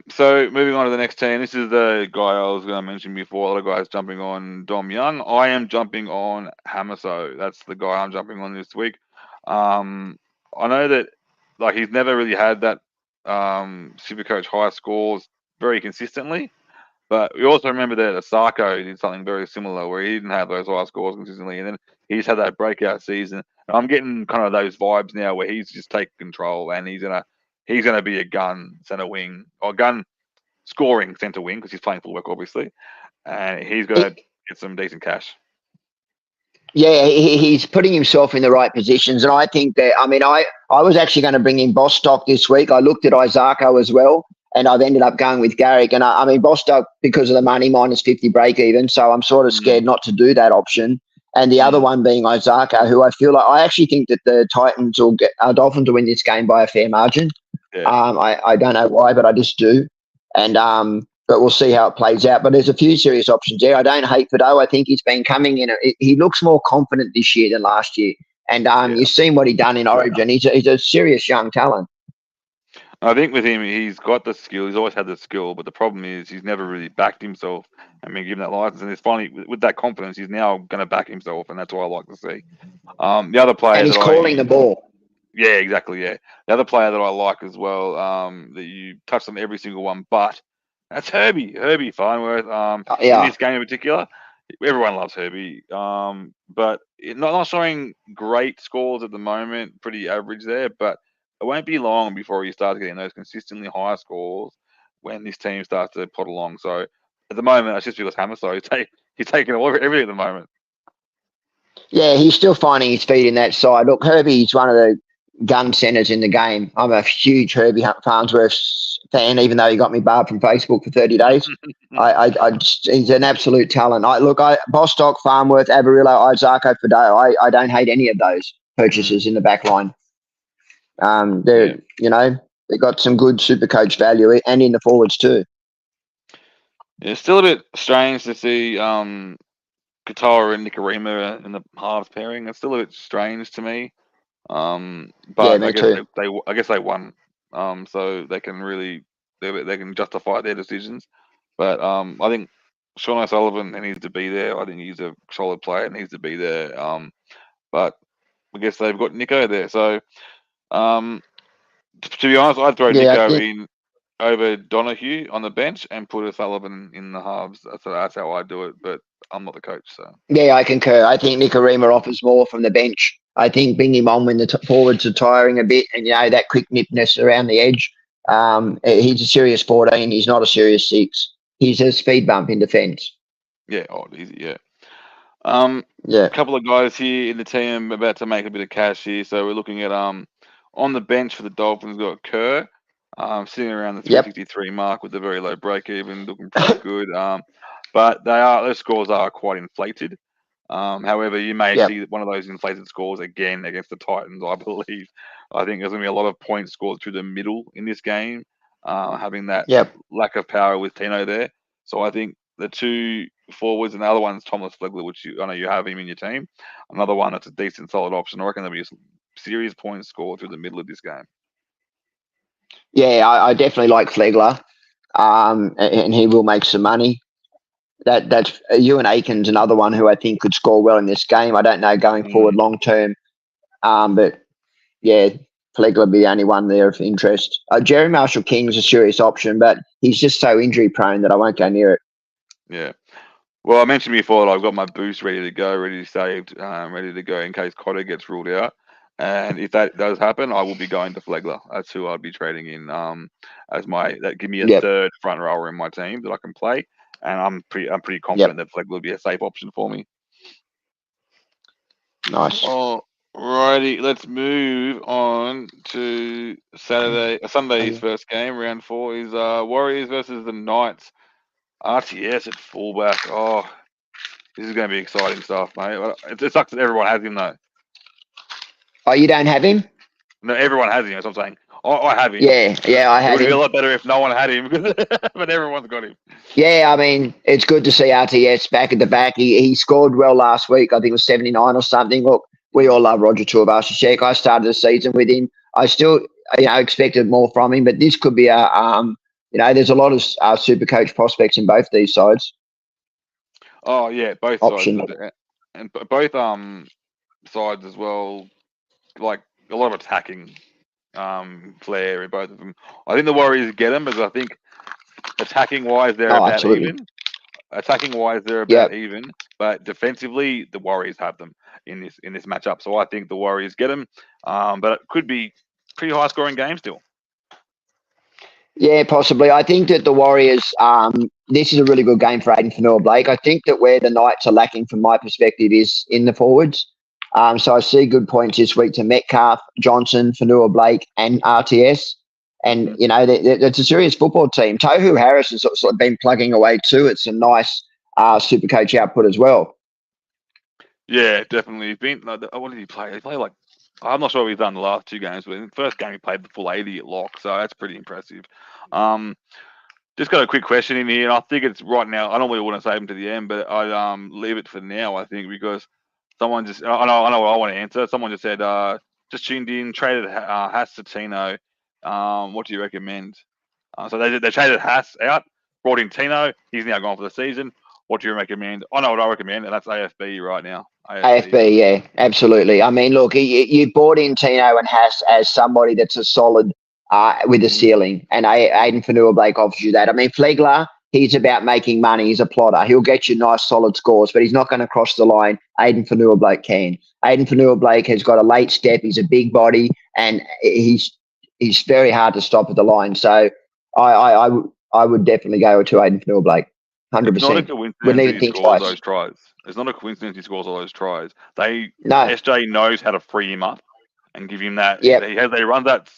So moving on to the next team. This is the guy I was going to mention before. A lot of guys jumping on Dom Young. I am jumping on Hamaso. That's the guy I'm jumping on this week. I know that he's never really had that Supercoach high scores very consistently, but we also remember that Asako did something very similar where he didn't have those high scores consistently, and then he's had that breakout season. And I'm getting kind of those vibes now where he's just taking control and he's gonna be a gun center wing or gun scoring center wing because he's playing fullback obviously, and he's gonna get some decent cash.
Yeah, he's putting himself in the right positions, and I think that. I mean, I was actually going to bring in Bostock this week. I looked at Isako as well, and I've ended up going with Garrick. And I mean, Bostock because of the money -50 break even, so I'm sort of scared not to do that option. And the other one being Isako, who I feel like I actually think that the Titans will Dolphins will win this game by a fair margin. Yeah. I don't know why, but I just do. And but we'll see how it plays out. But there's a few serious options there. I don't hate Fido. I think he's been coming in. He looks more confident this year than last year. And you've seen what he done in Origin. He's a serious young talent.
I think with him, he's got the skill. He's always had the skill. But the problem is he's never really backed himself and been given that license. And it's finally, with that confidence, he's now going to back himself. And that's what I like to see. The other player.
And he's calling the ball.
Yeah, exactly. Yeah. The other player that I like as well, that you touched on every single one, but that's Herbie Farnworth. In this game in particular, everyone loves Herbie. But not showing great scores at the moment, pretty average there. But it won't be long before he starts getting those consistently high scores when this team starts to plot along. So at the moment, it's just because Hamaso he's taking everything at the moment.
Yeah, he's still finding his feet in that side. Look, Herbie's one of the gun centers in the game. I'm a huge Herbie Farnsworth fan, even though he got me barred from Facebook for 30 days. He's an absolute talent. Bostock, Farnworth, Avarillo, Isako, Fido. I don't hate any of those purchases in the back line. They got some good super coach value and in the forwards too.
Yeah, it's still a bit strange to see Katoa and Nicarima in the halves pairing. It's still a bit strange to me.
Yeah,
But I
me
guess
too.
I guess they won. So they can really they can justify their decisions. But I think Sean O'Sullivan needs to be there. I think he's a solid player. Needs to be there. But I guess they've got Nico there. So um, to be honest, I'd throw
Yeah, I
Nico
think.
in over Donahue on the bench and put O'Sullivan in the halves. So that's how I do it. But I'm not the coach, so
Yeah, I concur. I think Nicarima offers more from the bench. I think bring him on when the forwards are tiring a bit, and that quick nipness around the edge. He's a serious 14. He's not a serious 6. He's a speed bump in defence.
yeah, easy, yeah. A
Yeah.
couple of guys here in the team about to make a bit of cash here. So we're looking at on the bench for the Dolphins, we've got Kerr, sitting around the
Yep.
363 mark with a very low break even, looking pretty good. But those scores are quite inflated. However, you may
Yep.
see one of those inflated scores again against the Titans. I believe. I think there's going to be a lot of points scored through the middle in this game, having that
Yep.
lack of power with Tino there. So I think the two forwards and the other one's Thomas Flegler, which I know you have him in your team. Another one that's a decent, solid option. I reckon there'll be a serious points scored through the middle of this game.
Yeah, I definitely like Flegler, and he will make some money. That's Ewan Aiken's another one who I think could score well in this game. I don't know going forward
Mm.
long term, but yeah, Flegler will be the only one there of interest. Jerry Marshall King's a serious option, but he's just so injury prone that I won't go near it.
Yeah. Well, I mentioned before that I've got my boost ready to go, ready saved, ready to go in case Cotter gets ruled out. And if that does happen, I will be going to Flegler. That's who I'll be trading in as my that give me a
Yep,
third front rower in my team that I can play. And I'm pretty
yep,
confident that Flegler will be a safe option for me.
nice.
Oh, righty, let's move on to Sunday's first game. Round 4 is Warriors versus the Knights. RTS at fullback. Oh, this is going to be exciting stuff, mate. It sucks that everyone has him though.
Oh, you don't have him?
No, everyone has him. That's what I'm saying. I have him.
Yeah, I
It
had
would be a
him.
lot better if no one had him, but everyone's got him.
Yeah, I mean, it's good to see RTS back at the back. He scored well last week. I think it was 79 or something. Look, we all love Roger Tuivasa-Sheck. I started the season with him. I still, expected more from him, but this could be there's a lot of super coach prospects in both these sides.
Oh yeah, both
Option.
sides, and both sides as well. Like a lot of attacking flair in both of them. I think the Warriors get them because I think attacking wise they're
Oh,
about
absolutely.
even. Attacking wise they're about
Yep.
even, but defensively the Warriors have them in this matchup. So I think the Warriors get them, but it could be pretty high scoring game still.
Yeah, possibly. I think that the Warriors, this is a really good game for Aiden Fanua-Blake. I think that where the Knights are lacking, from my perspective, is in the forwards. So I see good points this week to Metcalf, Johnson, Fanua-Blake, and RTS. And, it's a serious football team. Tohu Harris has sort of been plugging away too. It's a nice super coach output as well.
Yeah, definitely. What did he play? He played I'm not sure what he's done the last 2 games, but in the first game he played the full 80 at lock, so that's pretty impressive. Just got a quick question in here, and I think it's right now. I normally wouldn't save them to the end, but I'd leave it for now. I think because someone just I know what I want to answer. Someone just said just tuned in, traded Haas to Tino. What do you recommend? So they traded Haas out, brought in Tino. He's now gone for the season. What do you recommend? I know what I recommend, and that's AFB right now.
AFB, yeah, absolutely. I mean, look, you bought in Tino and Haas as somebody that's a solid with a ceiling, and Aiden Fanua-Blake offers you that. I mean, Flegler, he's about making money. He's a plotter. He'll get you nice, solid scores, but he's not going to cross the line. Aiden Fanua-Blake can. Aiden Fanua-Blake has got a late step. He's a big body, and he's very hard to stop at the line. So I would definitely go to Aiden Fanua-Blake. 100%.
It's not a
Wouldn't
coincidence
even
he
think
scores
twice.
those tries. It's not a coincidence he scores all those tries.
No.
SJ knows how to free him up and give him that.
Yep.
They run that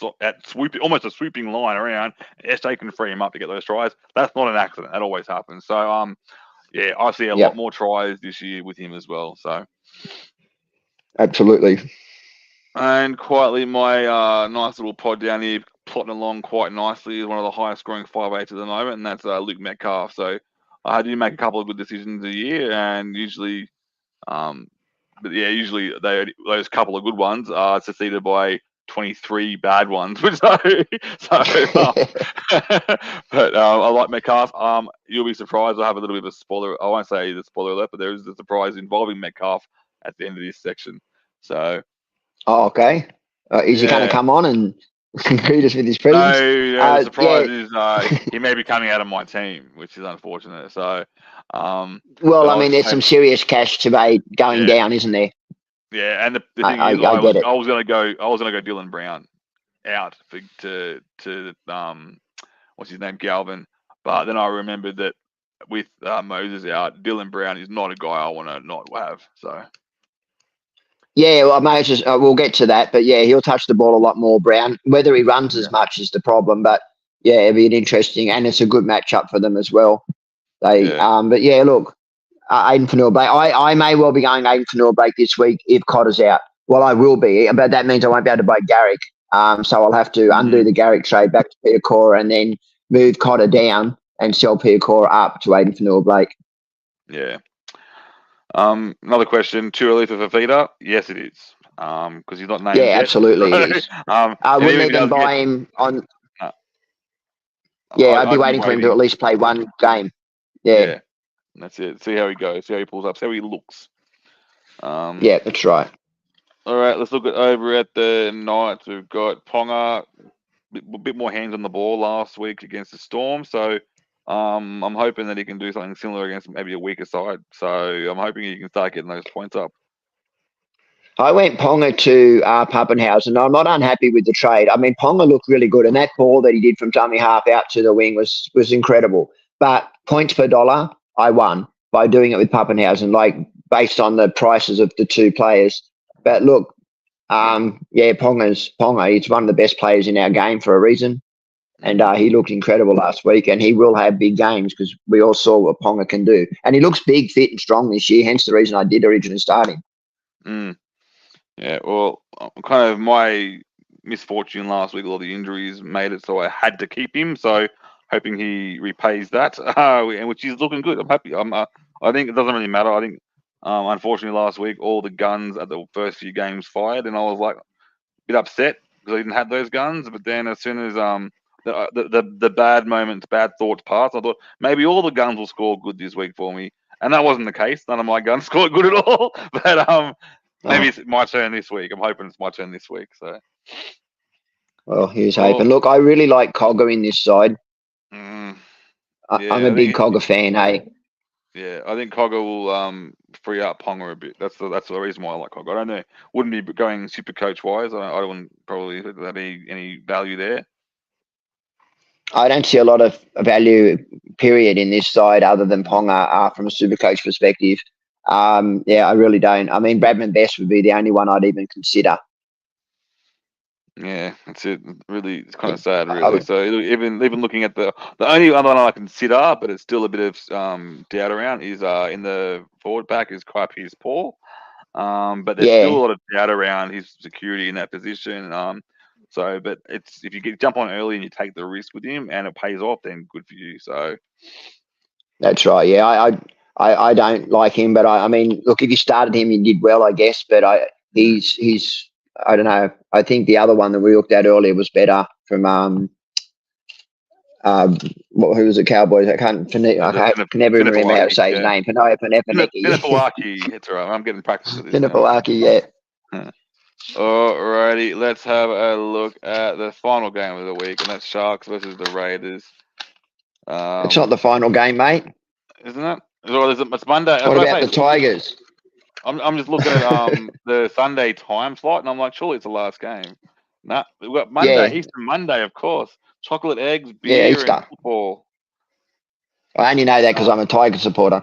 almost a sweeping line around. SJ can free him up to get those tries. That's not an accident. That always happens. So yeah, I see a lot more tries this year with him as well. So
absolutely.
And quietly, my nice little pod down here, plotting along quite nicely, is one of the highest scoring 5'8" at the moment, and that's Luke Metcalf. So I do make a couple of good decisions a year, and usually But yeah, usually those couple of good ones are succeeded by 23 bad ones, which but I like Metcalf. You'll be surprised. I have a little bit of a spoiler. I won't say the spoiler alert, but there is a surprise involving Metcalf at the end of this section. So,
okay. Is he going to come on and greet us with his presence?
No, the surprise is he may be coming out of my team, which is unfortunate. So,
well, I mean, there's some serious cash to be going down, isn't there?
Yeah, and the thing is, I was going to go Dylan Brown out to what's his name, Galvin, but then I remembered that with Moses out, Dylan Brown is not a guy I want to not have. So.
Yeah, well, Moses, we'll get to that, but yeah, he'll touch the ball a lot more, Brown. Whether he runs as much is the problem, but yeah, it'll be an interesting, and it's a good matchup for them as well. But yeah, look, Aiden Fanua-Blake. I may well be going Aiden Fanua-Blake this week if Cotter's out. Well, I will be, but that means I won't be able to buy Garrick. So I'll have to undo the Garrick trade back to Piakora and then move Cotter down and sell Piakora up to Aiden Fanua-Blake.
Yeah. Another question: too early for Fafita? Yes, it is. Because he's not named.
Yeah,
yet.
absolutely it is. I wouldn't even buy him on. I'd be waiting for him to at least play one game. Yeah.
That's it. See how he goes. See how he pulls up. See how he looks.
Yeah, that's right.
All right, let's look at over at the Knights. We've got Ponga, a bit more hands on the ball last week against the Storm. So I'm hoping that he can do something similar against maybe a weaker side. So I'm hoping he can start getting those points up.
I went Ponga to Pappenhausen. I'm not unhappy with the trade. I mean, Ponga looked really good, and that ball that he did from dummy half out to the wing was incredible. But points per dollar, I won by doing it with Pappenhausen, like based on the prices of the two players. But look, Ponga's Ponga. He's one of the best players in our game for a reason, and he looked incredible last week. And he will have big games because we all saw what Ponga can do, and he looks big, fit, and strong this year. Hence the reason I did originally start him.
Yeah, well, kind of my misfortune last week, all the injuries made it so I had to keep him. So hoping he repays that, which is looking good. I'm happy. I think it doesn't really matter. I think, unfortunately, last week all the guns at the first few games fired, and I was like a bit upset because I didn't have those guns. But then as soon as the bad moments, bad thoughts passed, I thought maybe all the guns will score good this week for me, and that wasn't the case. None of my guns scored good at all. But maybe it's my turn this week. I'm hoping it's my turn this week. So,
well, here's hoping. Look, I really like Cogger in this side. I'm a big Cogger fan, hey.
Yeah, I think Cogger will free up Ponga a bit. That's the reason why I like Cogger. I don't know, wouldn't be going super coach wise. I wouldn't probably think there'd be any value there.
I don't see a lot of value, period, in this side other than Ponga from a super coach perspective. I really don't. I mean, Bradman Best would be the only one I'd even consider.
Yeah, that's it. Really, it's kind of sad, really. So even looking at the only other one I consider, but it's still a bit of doubt around, is in the forward pack is Kai Pearce-Paul. But there's still a lot of doubt around his security in that position. But it's if you jump on early and you take the risk with him and it pays off, then good for you. So
that's right. Yeah, I don't like him, but I mean, look, if you started him, you did well, I guess. But he's I don't know. I think the other one that we looked at earlier was better from who was it? Cowboys. I can never remember how to say his name.
Pinapawaki. It's all right. I'm getting practice with this.
Pinapawaki, yeah.
Alrighty, let's have a look at the final game of the week, and that's Sharks versus the Raiders.
It's not the final game, mate.
Isn't it? It's Monday.
What about the Tigers?
I'm just looking at the Sunday time slot, and I'm like, surely it's the last game. Nah, we've got Monday, Easter Monday, of course. Chocolate eggs, beer, and football.
I only know that because I'm a Tiger supporter.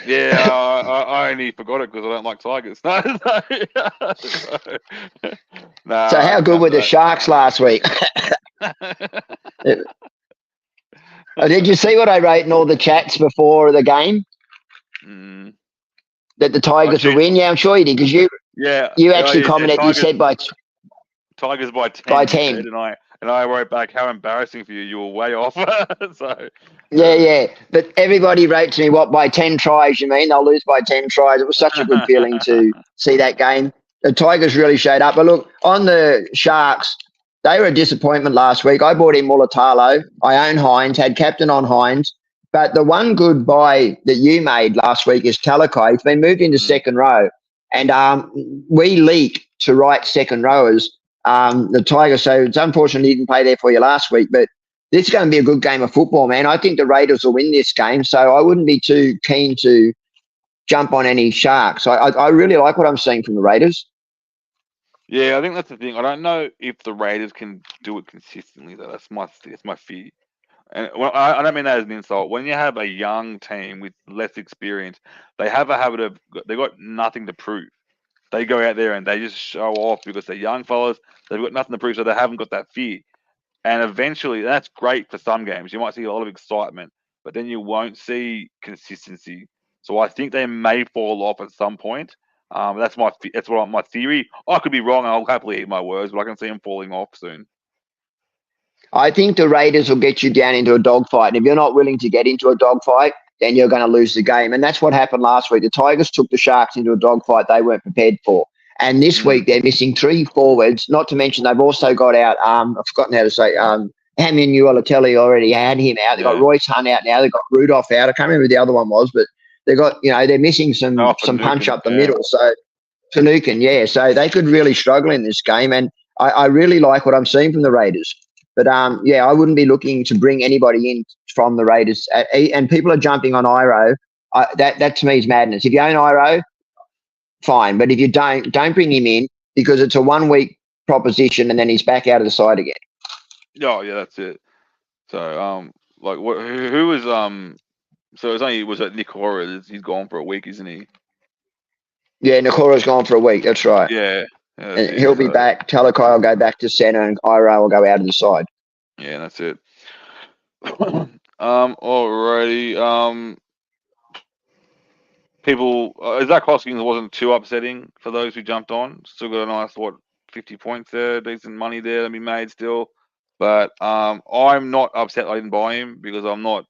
Yeah, I only forgot it because I don't like Tigers.
So how good were the Sharks last week? Did you see what I wrote in all the chats before the game? That the Tigers will win? Yeah, I'm sure you did because you actually commented. You said
Tigers by 10.
By 10.
and I wrote back, "How embarrassing for you! You were way off." So
Yeah. But everybody wrote to me, what, by 10 tries, you mean? They'll lose by 10 tries. It was such a good feeling to see that game. The Tigers really showed up. But look, on the Sharks, they were a disappointment last week. I bought in Mulatalo. I own Hines, had captain on Hines. But the one good buy that you made last week is Talakai. He's been moved into second row. And we leak to right second rowers, the Tigers. So it's unfortunate he didn't play there for you last week. But this is going to be a good game of football, man. I think the Raiders will win this game. So I wouldn't be too keen to jump on any Sharks. I really like what I'm seeing from the Raiders.
yeah, I think that's the thing. I don't know if the Raiders can do it consistently. Though that's my fear. And I don't mean that as an insult. When you have a young team with less experience, they have a habit of they've got nothing to prove. They go out there and they just show off because they're young fellas. They've got nothing to prove, so they haven't got that fear. And eventually, that's great for some games. You might see a lot of excitement, but then you won't see consistency. So I think they may fall off at some point. That's my theory. I could be wrong, and I'll happily eat my words, but I can see them falling off soon.
I think the Raiders will get you down into a dogfight. And if you're not willing to get into a dogfight, then you're going to lose the game. And that's what happened last week. The Tigers took the Sharks into a dogfight they weren't prepared for. And this week they're missing 3 forwards, not to mention they've also got out, I've forgotten how to say, Emmanuel already had him out. They've got Royce Hunt out now. They've got Rudolph out. I can't remember who the other one was, but they've got, they're missing some punch up the middle. So Finucane, yeah. So they could really struggle in this game. And I really like what I'm seeing from the Raiders. But, I wouldn't be looking to bring anybody in from the Raiders. And people are jumping on Iro. That to me is madness. If you own Iro, fine. But if you don't bring him in because it's a 1 week proposition and then he's back out of the side again.
Oh, yeah, that's it. So, who was So was it Nick Hora? He's gone for a week, isn't he?
Yeah, Nakora's gone for a week. That's right.
Yeah.
And he'll be back. Talakai will go back to centre and Iro will go out of the side.
Yeah, that's it. Alrighty. People, Zach Hoskins wasn't too upsetting for those who jumped on. Still got a nice 50 points there, decent money there to be made still. But I'm not upset I didn't buy him because I'm not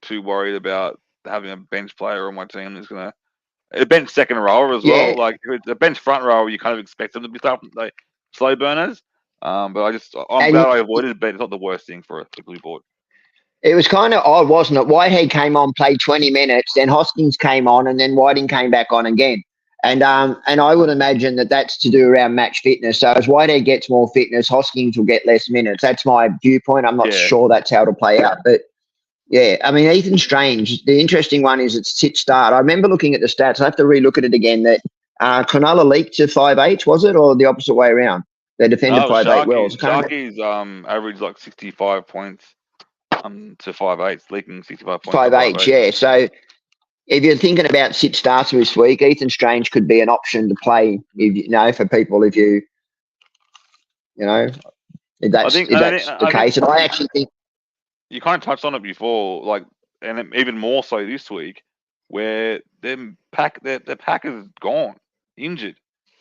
too worried about having a bench player on my team that's gonna a bench second rower as well. Like if it's a bench front rower, you kind of expect them to be like slow burners. But I'm glad I avoided it, but it's not the worst thing for people who bought.
It was kind of odd, wasn't it? Whitehead came on, played 20 minutes, then Hoskins came on, and then Whiting came back on again. And I would imagine that that's to do around match fitness. So as Whitehead gets more fitness, Hoskins will get less minutes. That's my viewpoint. I'm not sure that's how it'll play out. But, yeah, I mean, Ethan Strange, the interesting one is it's sit start. I remember looking at the stats. I have to relook at it again. That Cronulla leaked to 5'8", was it, or the opposite way around? They defended 5'8" well.
Sharkies averaged like 65 points to 5'8", leaking 65 points.
5'8", yeah. So if you're thinking about sit starts this week, Ethan Strange could be an option to play. For people if that's the case. And I actually think
you kind of touched on it before, and even more so this week, where the pack is gone, injured.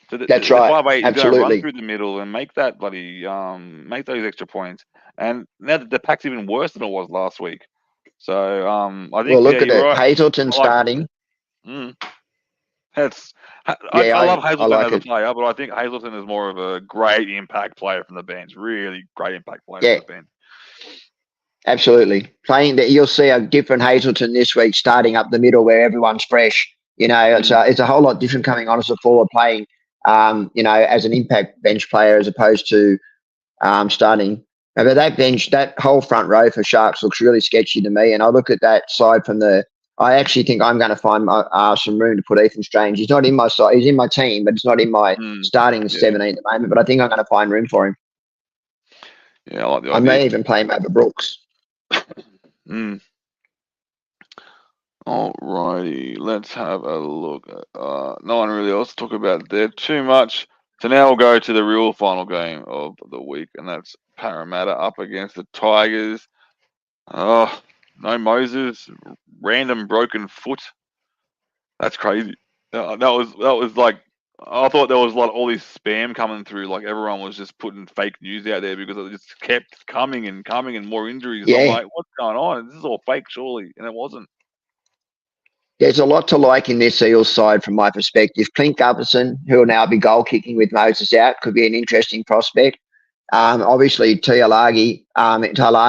So
that's right.
5'8" is
going
to run through the middle and make that make those extra points. And now the pack's even worse than it was last week. So I think.
Well, look at it.
Right.
Hazleton starting.
I love Hazleton as a player, but I think Hazleton is more of a great impact player from the bench. Really great impact player from the bench.
Absolutely. Playing that, you'll see a different Hazleton this week, starting up the middle where everyone's fresh. It's a whole lot different coming on as a forward playing. As an impact bench player as opposed to starting. But that whole front row for Sharks looks really sketchy to me. And I look at that side I actually think I'm going to find some room to put Ethan Strange. He's not in my side. He's in my team, but it's not in my starting 17 at the moment. But I think I'm going to find room for him.
Yeah, I like the idea.
I may even play him over Brooks.
Alrighty, let's have a look. No one really else to talk about there too much. So now we'll go to the real final game of the week, and that's Parramatta up against the Tigers. Oh, no Moses, random broken foot. That's crazy. That was like I thought there was like all this spam coming through. Like everyone was just putting fake news out there because it just kept coming and coming and more injuries.
Yeah.
I'm like, what's going on? This is all fake, surely, and it wasn't.
There's a lot to like in this Eels side from my perspective. Clint Gutherson, who will now be goal kicking with Moses out, could be an interesting prospect. Obviously, Talagi,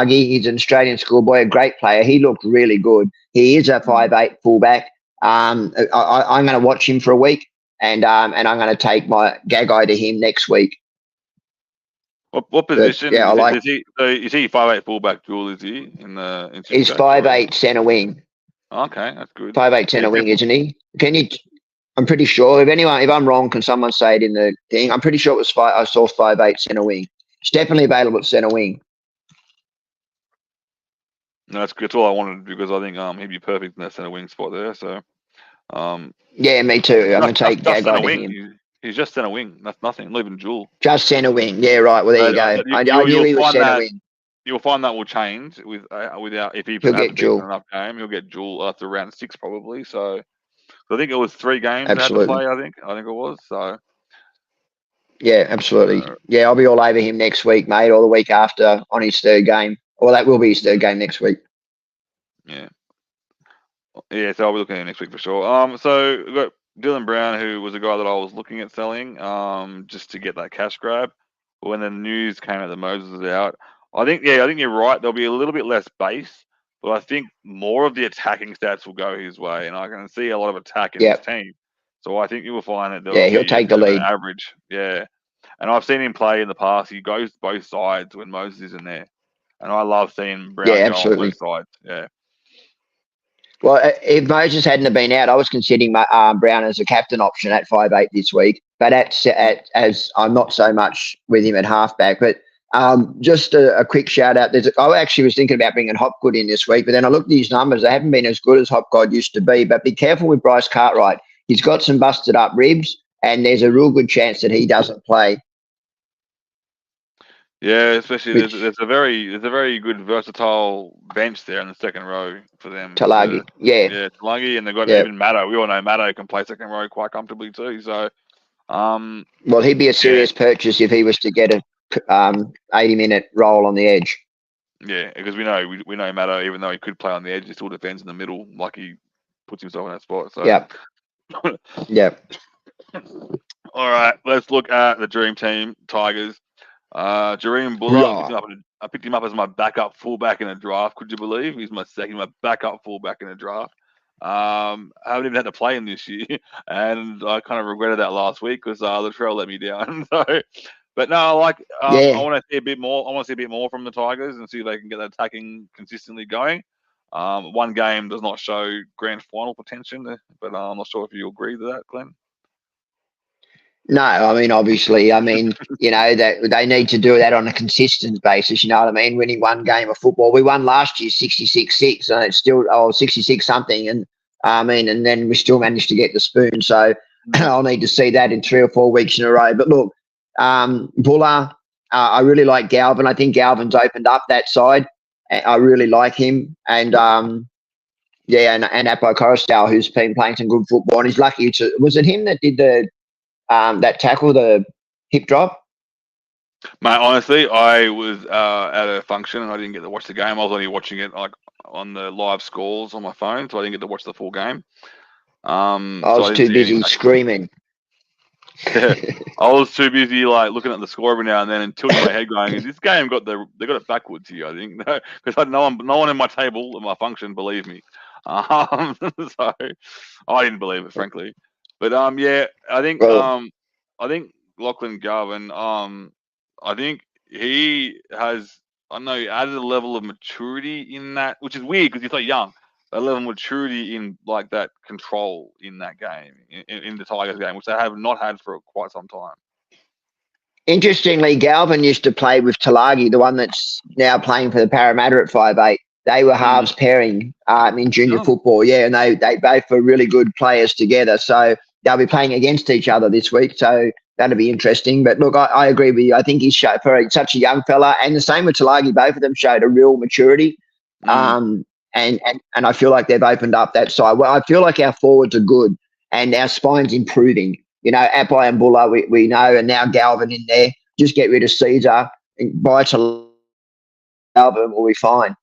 he's an Australian schoolboy, a great player. He looked really good. He is a 5'8" fullback. I'm going to watch him for a week, and I'm going to take my Gagai to him next week.
What position?
Yeah,
is he 5'8" fullback? Jewel, is he in the?
He's 5'8" centre wing.
Okay, that's good.
5'8" centre wing, isn't he? I'm pretty sure. If I'm wrong, can someone say it in the thing? I'm pretty sure it was I saw 5'8" centre wing. It's definitely available at centre wing.
No, that's good. That's all I wanted because I think he'd be perfect in that centre wing spot there. So,
yeah, me too. I'm going to take Gagai to him.
He's just centre wing. That's nothing. Not even Jewel.
Just centre wing. Yeah, right. Well, there you go. I knew he was centre wing.
You'll find that will change without if he
has
enough game. He'll get Jewel after round 6 probably. So I think it was 3 games they had to play. I think it was. So
yeah, absolutely. Yeah, I'll be all over him next week, mate, or the week after on his 3rd game. Well, that will be his 3rd game next week.
Yeah. Yeah, so I'll be looking at him next week for sure. So we've got Dylan Brown, who was a guy that I was looking at selling, just to get that cash grab. But when the news came out that Moses was out, I think you're right. There'll be a little bit less base, but I think more of the attacking stats will go his way, and I can see a lot of attack in his team. So I think you will find that
he'll take the lead.
Average, yeah. And I've seen him play in the past. He goes both sides when Moses isn't there, and I love seeing Brown go on both sides. Yeah.
Well, if Moses hadn't have been out, I was considering Brown as a captain option at 5'8" this week. But as I'm not so much with him at halfback. But just a quick shout out. I actually was thinking about bringing Hopgood in this week, but then I looked at his numbers. They haven't been as good as Hopgood used to be. But be careful with Bryce Cartwright. He's got some busted up ribs, and there's a real good chance that he doesn't play.
Yeah, especially there's a very good versatile bench there in the second row for them.
Talagi,
yeah, Talagi, and they've got even Maddo. We all know Maddo can play second row quite comfortably too. So,
well, he'd be a serious purchase if he was to get a 80-minute role on the edge.
Yeah, because we know Maddo, even though he could play on the edge, he still defends in the middle, like he puts himself in that spot. So,
yeah.
All right, let's look at the dream team Tigers. Jareem Buller, I picked him up as my backup fullback in a draft. Could you believe? He's my backup fullback in a draft. I haven't even had to play him this year, and I kind of regretted that last week because Latrell let me down. So, but no, I want to see a bit more. I want to see a bit more from the Tigers and see if they can get that attacking consistently going. One game does not show grand final potential, but I'm not sure if you agree with that, Glenn.
No, I mean, obviously, that they need to do that on a consistent basis. You know what I mean? Winning one game of football. We won last year 66-6, and it's still 66 something, and and then we still managed to get the spoon. So I'll need to see that in 3 or 4 weeks in a row. But look, Buller, I really like Galvin. I think Galvin's opened up that side. I really like him, and and Apo Coruscant, who's been playing some good football, and he's lucky to. Was it him that did that tackle, the hip drop?
Mate, honestly, I was at a function and I didn't get to watch the game. I was only watching it like on the live scores on my phone, so I didn't get to watch the full game.
I was too busy screaming.
Yeah, I was too busy like looking at the score every now and then and tilting my head, going, "Is this game they got it backwards here?" I think because no one in my table at my function believed me. So I didn't believe it, frankly. But I think Lachlan Garvin, I think he has, I don't know, added a level of maturity in that, which is weird because he's so young. A level of maturity in like that control in that game, in the Tigers game, which they have not had for quite some time.
Interestingly, Galvin used to play with Talagi, the one that's now playing for the Parramatta at 5'8". They were halves pairing in junior football, and they both were really good players together. So they'll be playing against each other this week. So that'll be interesting. But look, I agree with you. I think he's for such a young fella, and the same with Talagi. Both of them showed a real maturity. And I feel like they've opened up that side. Well, I feel like our forwards are good and our spine's improving. Apai and Buller, we know, and now Galvin in there. Just get rid of Caesar and buy to Galvin, we'll be fine.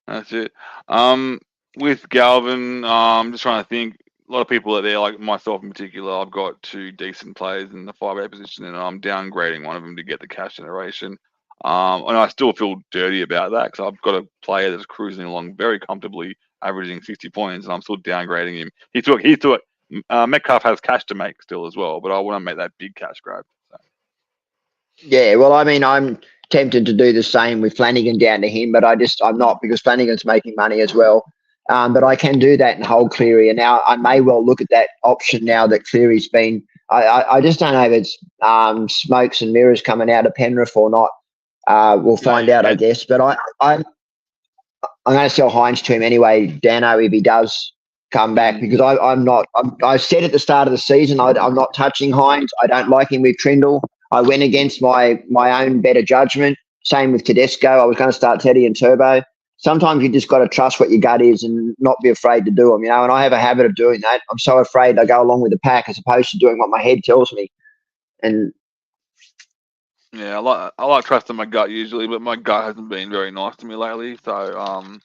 That's it. With Galvin, I'm just trying to think. A lot of people are there, like myself in particular. I've got 2 decent players in the 5'8" position, and I'm downgrading one of them to get the cash generation. And I still feel dirty about that because I've got a player that's cruising along very comfortably, averaging 60 points, and I'm still downgrading him. He took it. Metcalf has cash to make still as well, but I want to make that big cash grab. So.
Yeah, well, I mean, I'm tempted to do the same with Flanagan down to him, but I'm not, because Flanagan's making money as well. But I can do that and hold Cleary, and now I may well look at that option now that Cleary's been. I just don't know if it's smokes and mirrors coming out of Penrith or not. We'll find out, I guess. But I'm going to sell Hines to him anyway, Dano, if he does come back, because I said at the start of the season I'm not touching Hines. I don't like him with Trindle. I went against my own better judgment. Same with Tedesco. I was going to start Teddy and Turbo. Sometimes you just got to trust what your gut is and not be afraid to do them, and I have a habit of doing that. I'm so afraid I go along with the pack as opposed to doing what my head tells me. And
yeah, I like trusting my gut usually, but my gut hasn't been very nice to me lately. So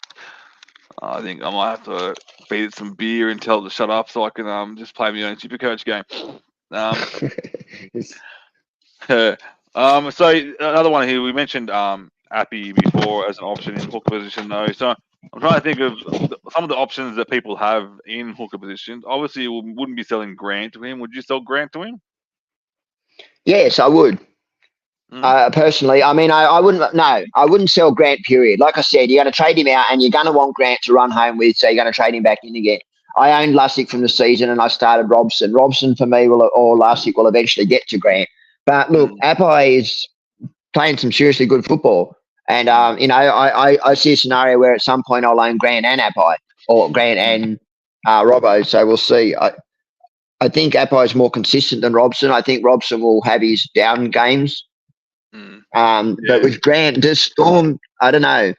I think I might have to feed it some beer and tell it to shut up so I can just play my own Supercoach game. So another one here, we mentioned Appy before as an option in hooker position though. So I'm trying to think of some of the options that people have in hooker positions. Obviously, you wouldn't be selling Grant to him. Would you sell Grant to him?
Yes, I would. Personally, I mean, I wouldn't. No, I wouldn't sell Grant. Period. Like I said, you're going to trade him out, and you're going to want Grant to run home with. So you're going to trade him back in again. I owned Lussick from the season, and I started Robson. Robson for me or Lussick will eventually get to Grant. But look, Apai is playing some seriously good football, and I see a scenario where at some point I'll own Grant and Apai, or Grant and Robbo. So we'll see. I think Apai is more consistent than Robson. I think Robson will have his down games. But with Grant, does Storm, I don't know.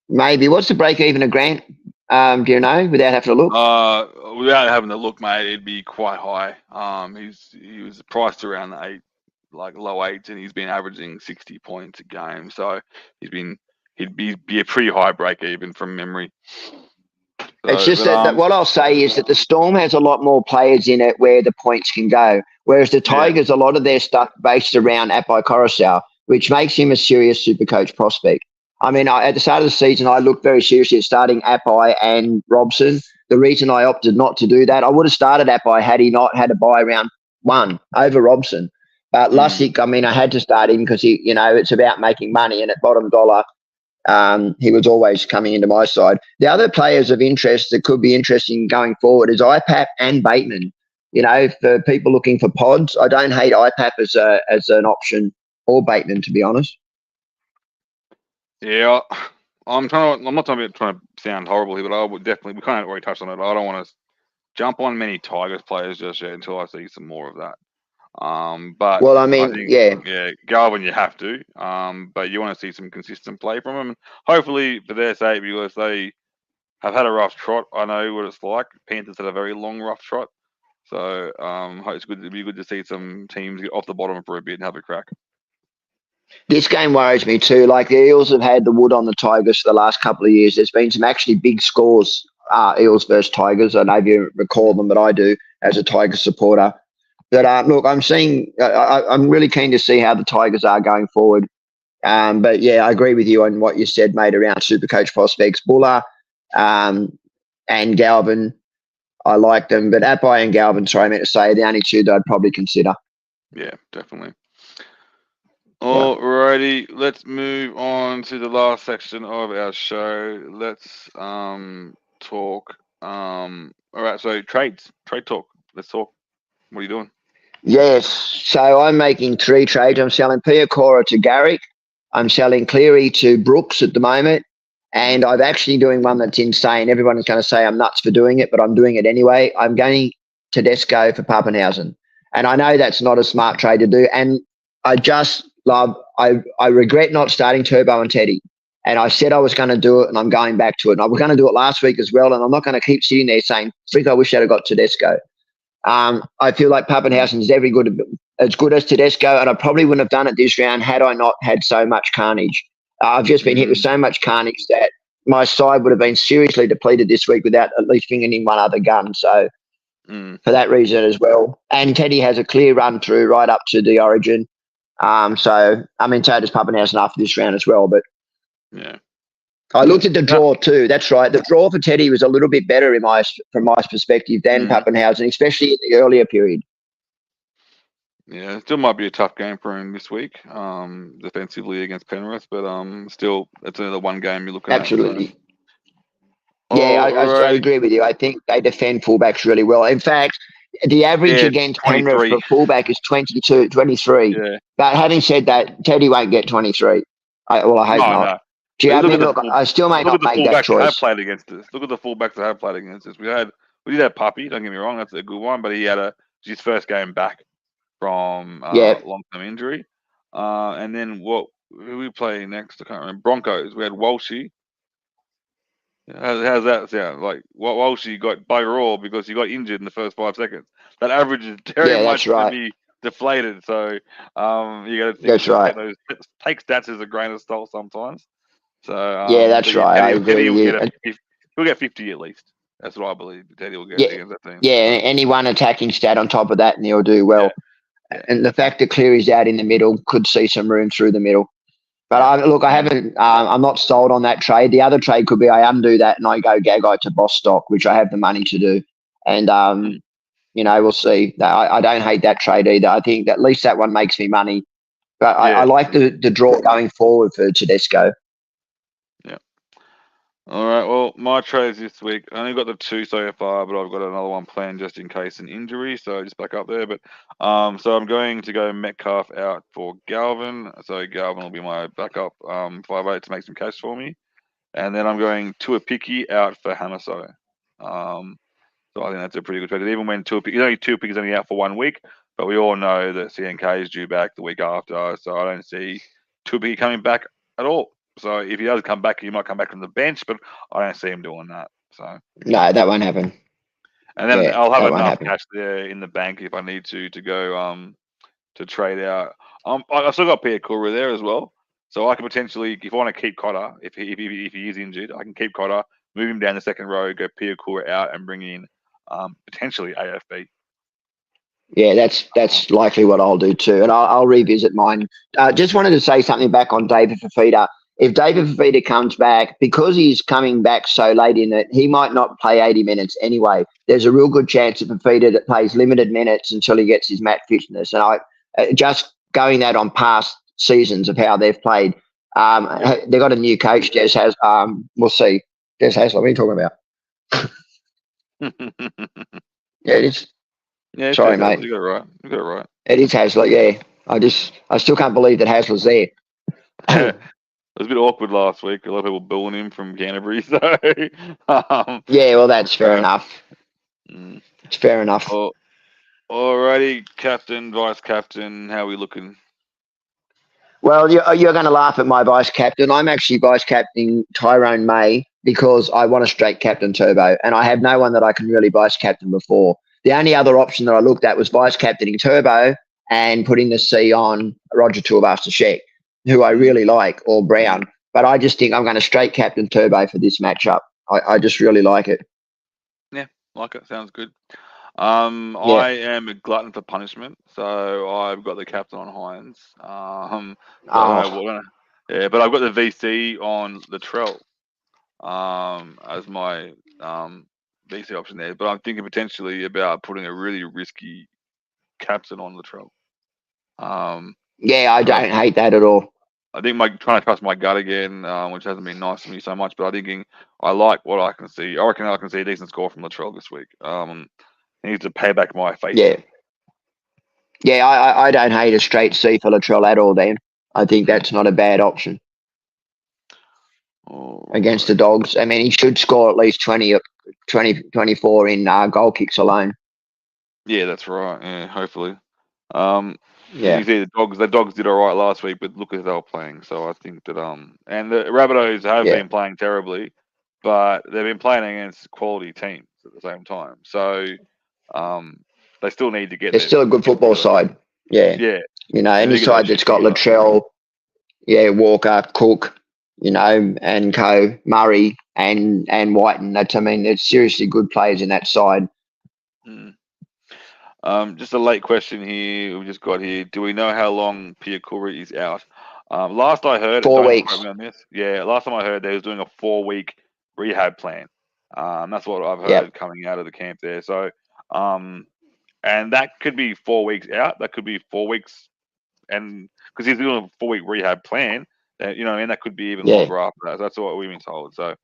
Maybe. What's the break even of Grant? Do you know, without having to look?
Without having to look, mate, it'd be quite high. He was priced around the 8, like low 8s, and he's been averaging 60 points a game. So he'd be a pretty high break even from memory. So,
it's just that what I'll say is that the Storm has a lot more players in it where the points can go, whereas the Tigers, a lot of their stuff based around Apai Coruscant, which makes him a serious Supercoach prospect. I mean, at the start of the season, I looked very seriously at starting Apai and Robson. The reason I opted not to do that, I would have started Apai had he not had to buy round 1 over Robson. But Lussick, I mean, I had to start him because it's about making money, and at bottom dollar, he was always coming into my side. The other players of interest that could be interesting going forward is IPAP and Bateman. For people looking for pods, I don't hate IPAP as an option, or Bateman, to be honest.
Yeah, I'm not trying to sound horrible here, but I would definitely. We kind of already touched on it. I don't want to jump on many Tigers players just yet until I see some more of that. But
well, I mean,
Galvin, you have to. But you want to see some consistent play from them, and hopefully for their sake, because they have had a rough trot. I know what it's like. Panthers had a very long rough trot, so it'd be good to see some teams get off the bottom for a bit and have a crack.
This game worries me too. Like, the Eels have had the wood on the Tigers for the last couple of years. There's been some actually big scores, Eels versus Tigers. I know if you recall them, but I do as a Tigers supporter. But look, I'm really keen to see how the Tigers are going forward. But yeah, I agree with you on what you said, mate, around Supercoach prospects. Buller and Galvin, I like them. But Apai and Galvin, sorry, I meant to say, are the only 2 that I'd probably consider.
Yeah, definitely. Alrighty, let's move on to the last section of our show. Let's talk. All right, so trade talk. Let's talk. What are you doing?
Yes, so I'm making 3 trades. I'm selling Piakora to Garrick. I'm selling Cleary to Brooks at the moment. And I'm actually doing one that's insane. Everyone's going to say I'm nuts for doing it, but I'm doing it anyway. I'm going Tedesco for Pappenhausen. And I know that's not a smart trade to do. And I just I regret not starting Turbo and Teddy. And I said I was going to do it, and I'm going back to it. And I was going to do it last week as well, and I'm not going to keep sitting there saying, "Frick, I wish I'd have got Tedesco." I feel like Pappenhausen is every good as good as Tedesco, and I probably wouldn't have done it this round had I not had so much carnage. I've just been hit with so much carnage that my side would have been seriously depleted this week without at least fingerning one other gun. So for that reason as well. And Teddy has a clear run through right up to the Origin. So does Pappenhausen after this round as well. But
yeah,
I looked at the draw too. That's right. The draw for Teddy was a little bit better from my perspective than Pappenhausen, especially in the earlier period.
Yeah, it still might be a tough game for him this week, defensively against Penrith, but still, it's another one game you're looking
Absolutely.
at.
So. Yeah, I agree with you. I think they defend fullbacks really well. In fact, the average against 23. Penrith for fullback is 23.
Yeah.
But having said that, Teddy won't get 23. I hope not.
No.
Gee, I still may not make that choice.
Have played against us. Look at the fullbacks that have played against us. We did have Puppy. Don't get me wrong, that's a good one. But he had his first game back from long-term injury. And then who we play next? I can't remember. Broncos. We had Walshy. How's that sound? Like Walshy got bugger all because he got injured in the first 5 seconds. That average is very much to be deflated. So you got to think
that's right.
Take stats as a grain of salt sometimes. So
that's right. I agree.
He'll get 50 at least. That's what I believe. Teddy will get against that team.
Yeah, any one attacking stat on top of that, and he'll do well. Yeah. And the fact that Cleary's out in the middle could see some room through the middle. But I haven't. I'm not sold on that trade. The other trade could be I undo that and I go Gagai to Bostock, which I have the money to do. And we'll see. I don't hate that trade either. I think at least that one makes me money. But I like the draw going forward for Tedesco.
Yeah. All right. Well, my trades this week, I only got the 2 so far, but I've got another one planned just in case an injury. So just back up there. But so I'm going to go Metcalf out for Galvin. So Galvin will be my backup 5'8" to make some cash for me. And then I'm going Tuapiki out for Hamaso. So I think that's a pretty good trade. Even when Tuapiki is only out for 1 week, but we all know that CNK is due back the week after. So I don't see Tuapiki coming back at all. So if he does come back, he might come back from the bench, but I don't see him doing that. So
no, that won't happen.
And then I'll have enough cash there in the bank if I need to go to trade out. I've still got Pierre Coura there as well, so I could potentially, if I want to keep Cotter, if he is injured, I can keep Cotter, move him down the second row, go Pierre Coura out, and bring in potentially AFB.
Yeah, that's likely what I'll do too, and I'll revisit mine. Just wanted to say something back on David Fifita. If David Fifita comes back, because he's coming back so late in it, he might not play 80 minutes anyway. There's a real good chance that Fifita that plays limited minutes until he gets his match fitness. And I just going that on past seasons of how they've played. They've got a new coach, Des has. We'll see. Des Hasler, what are you talking about? Yeah, it is.
Yeah,
sorry, mate.
You got it right.
It is Hasler. Yeah, I still can't believe that Hasler's there.
It was a bit awkward last week. A lot of people booing him from Canterbury. So
yeah, well, that's fair enough. It's fair enough.
Alrighty, captain, vice captain. How are we looking?
Well, you're going to laugh at my vice captain. I'm actually vice captaining Tyrone May because I want a straight captain Turbo, and I have no one that I can really vice captain before. The only other option that I looked at was vice captaining Turbo and putting the C on Roger Tuivasa-Sheck, who I really like, or Brown. But I just think I'm going to straight captain Turbo for this matchup. I just really like it.
Yeah, like it. Sounds good. I am a glutton for punishment, so I've got the captain on Hines. But I've got the VC on Latrell as my VC option there. But I'm thinking potentially about putting a really risky captain on Latrell.
Yeah, I don't hate that at all.
I think trying to trust my gut again, which hasn't been nice for me so much, but I'm thinking I like what I can see. I reckon I can see a decent score from Latrell this week. He needs to pay back my faith.
Yeah, I don't hate a straight C for Latrell at all, Dan. I think that's not a bad option against the Dogs. I mean, he should score at least 20, 24 in goal kicks alone.
Yeah, that's right. Yeah, hopefully.
Yeah.
You see the dogs did all right last week, but look as they were playing. So I think that and the Rabbitohs have been playing terribly, but they've been playing against quality teams at the same time. So they still need to get
They're
there.
still a good football side. Yeah.
Yeah.
You know,
They
any
need to get that
side that's
shit
got
figured out.
Latrell, Walker, Cook, and co, Murray and Whiten. There's seriously good players in that side.
Mm. Just a late question here. We just got here. Do we know how long Piakura is out? Last I heard,
4
don't
weeks.
quote me on this. Yeah, last time I heard, they was doing a 4-week rehab plan. That's what I've heard coming out of the camp there. So, and that could be 4 weeks out. That could be 4 weeks, and because he's doing a 4-week rehab plan, and that could be even longer after that. That's what we've been told. So,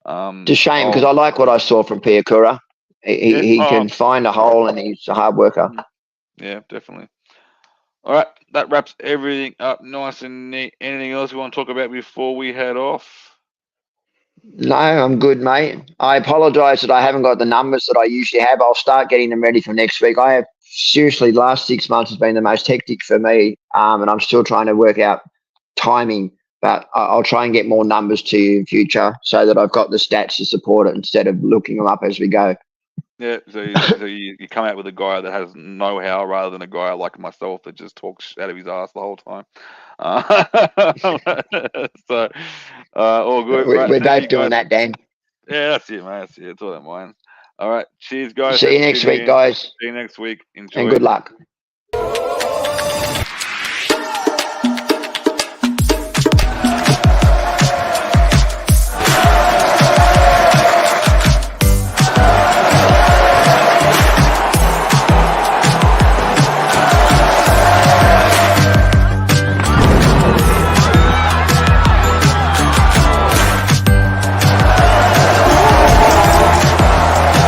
It's a shame because I like what I saw from Piakura. He can find a hole and he's a hard worker.
Yeah, definitely. All right, that wraps everything up nice and neat. Anything else you want to talk about before we head off?
No, I'm good, mate. I apologise that I haven't got the numbers that I usually have. I'll start getting them ready for next week. I have seriously, last 6 months has been the most hectic for me, and I'm still trying to work out timing. But I'll try and get more numbers to you in future so that I've got the stats to support it instead of looking them up as we go.
Yeah, so you come out with a guy that has know-how rather than a guy like myself that just talks out of his ass the whole time. So, all good.
We're
Right,
both doing that, Dan.
Yeah, that's it, man. That's it. That's all that mine. All right, cheers, guys.
See you next week, guys.
See you next week. Enjoy.
And good luck.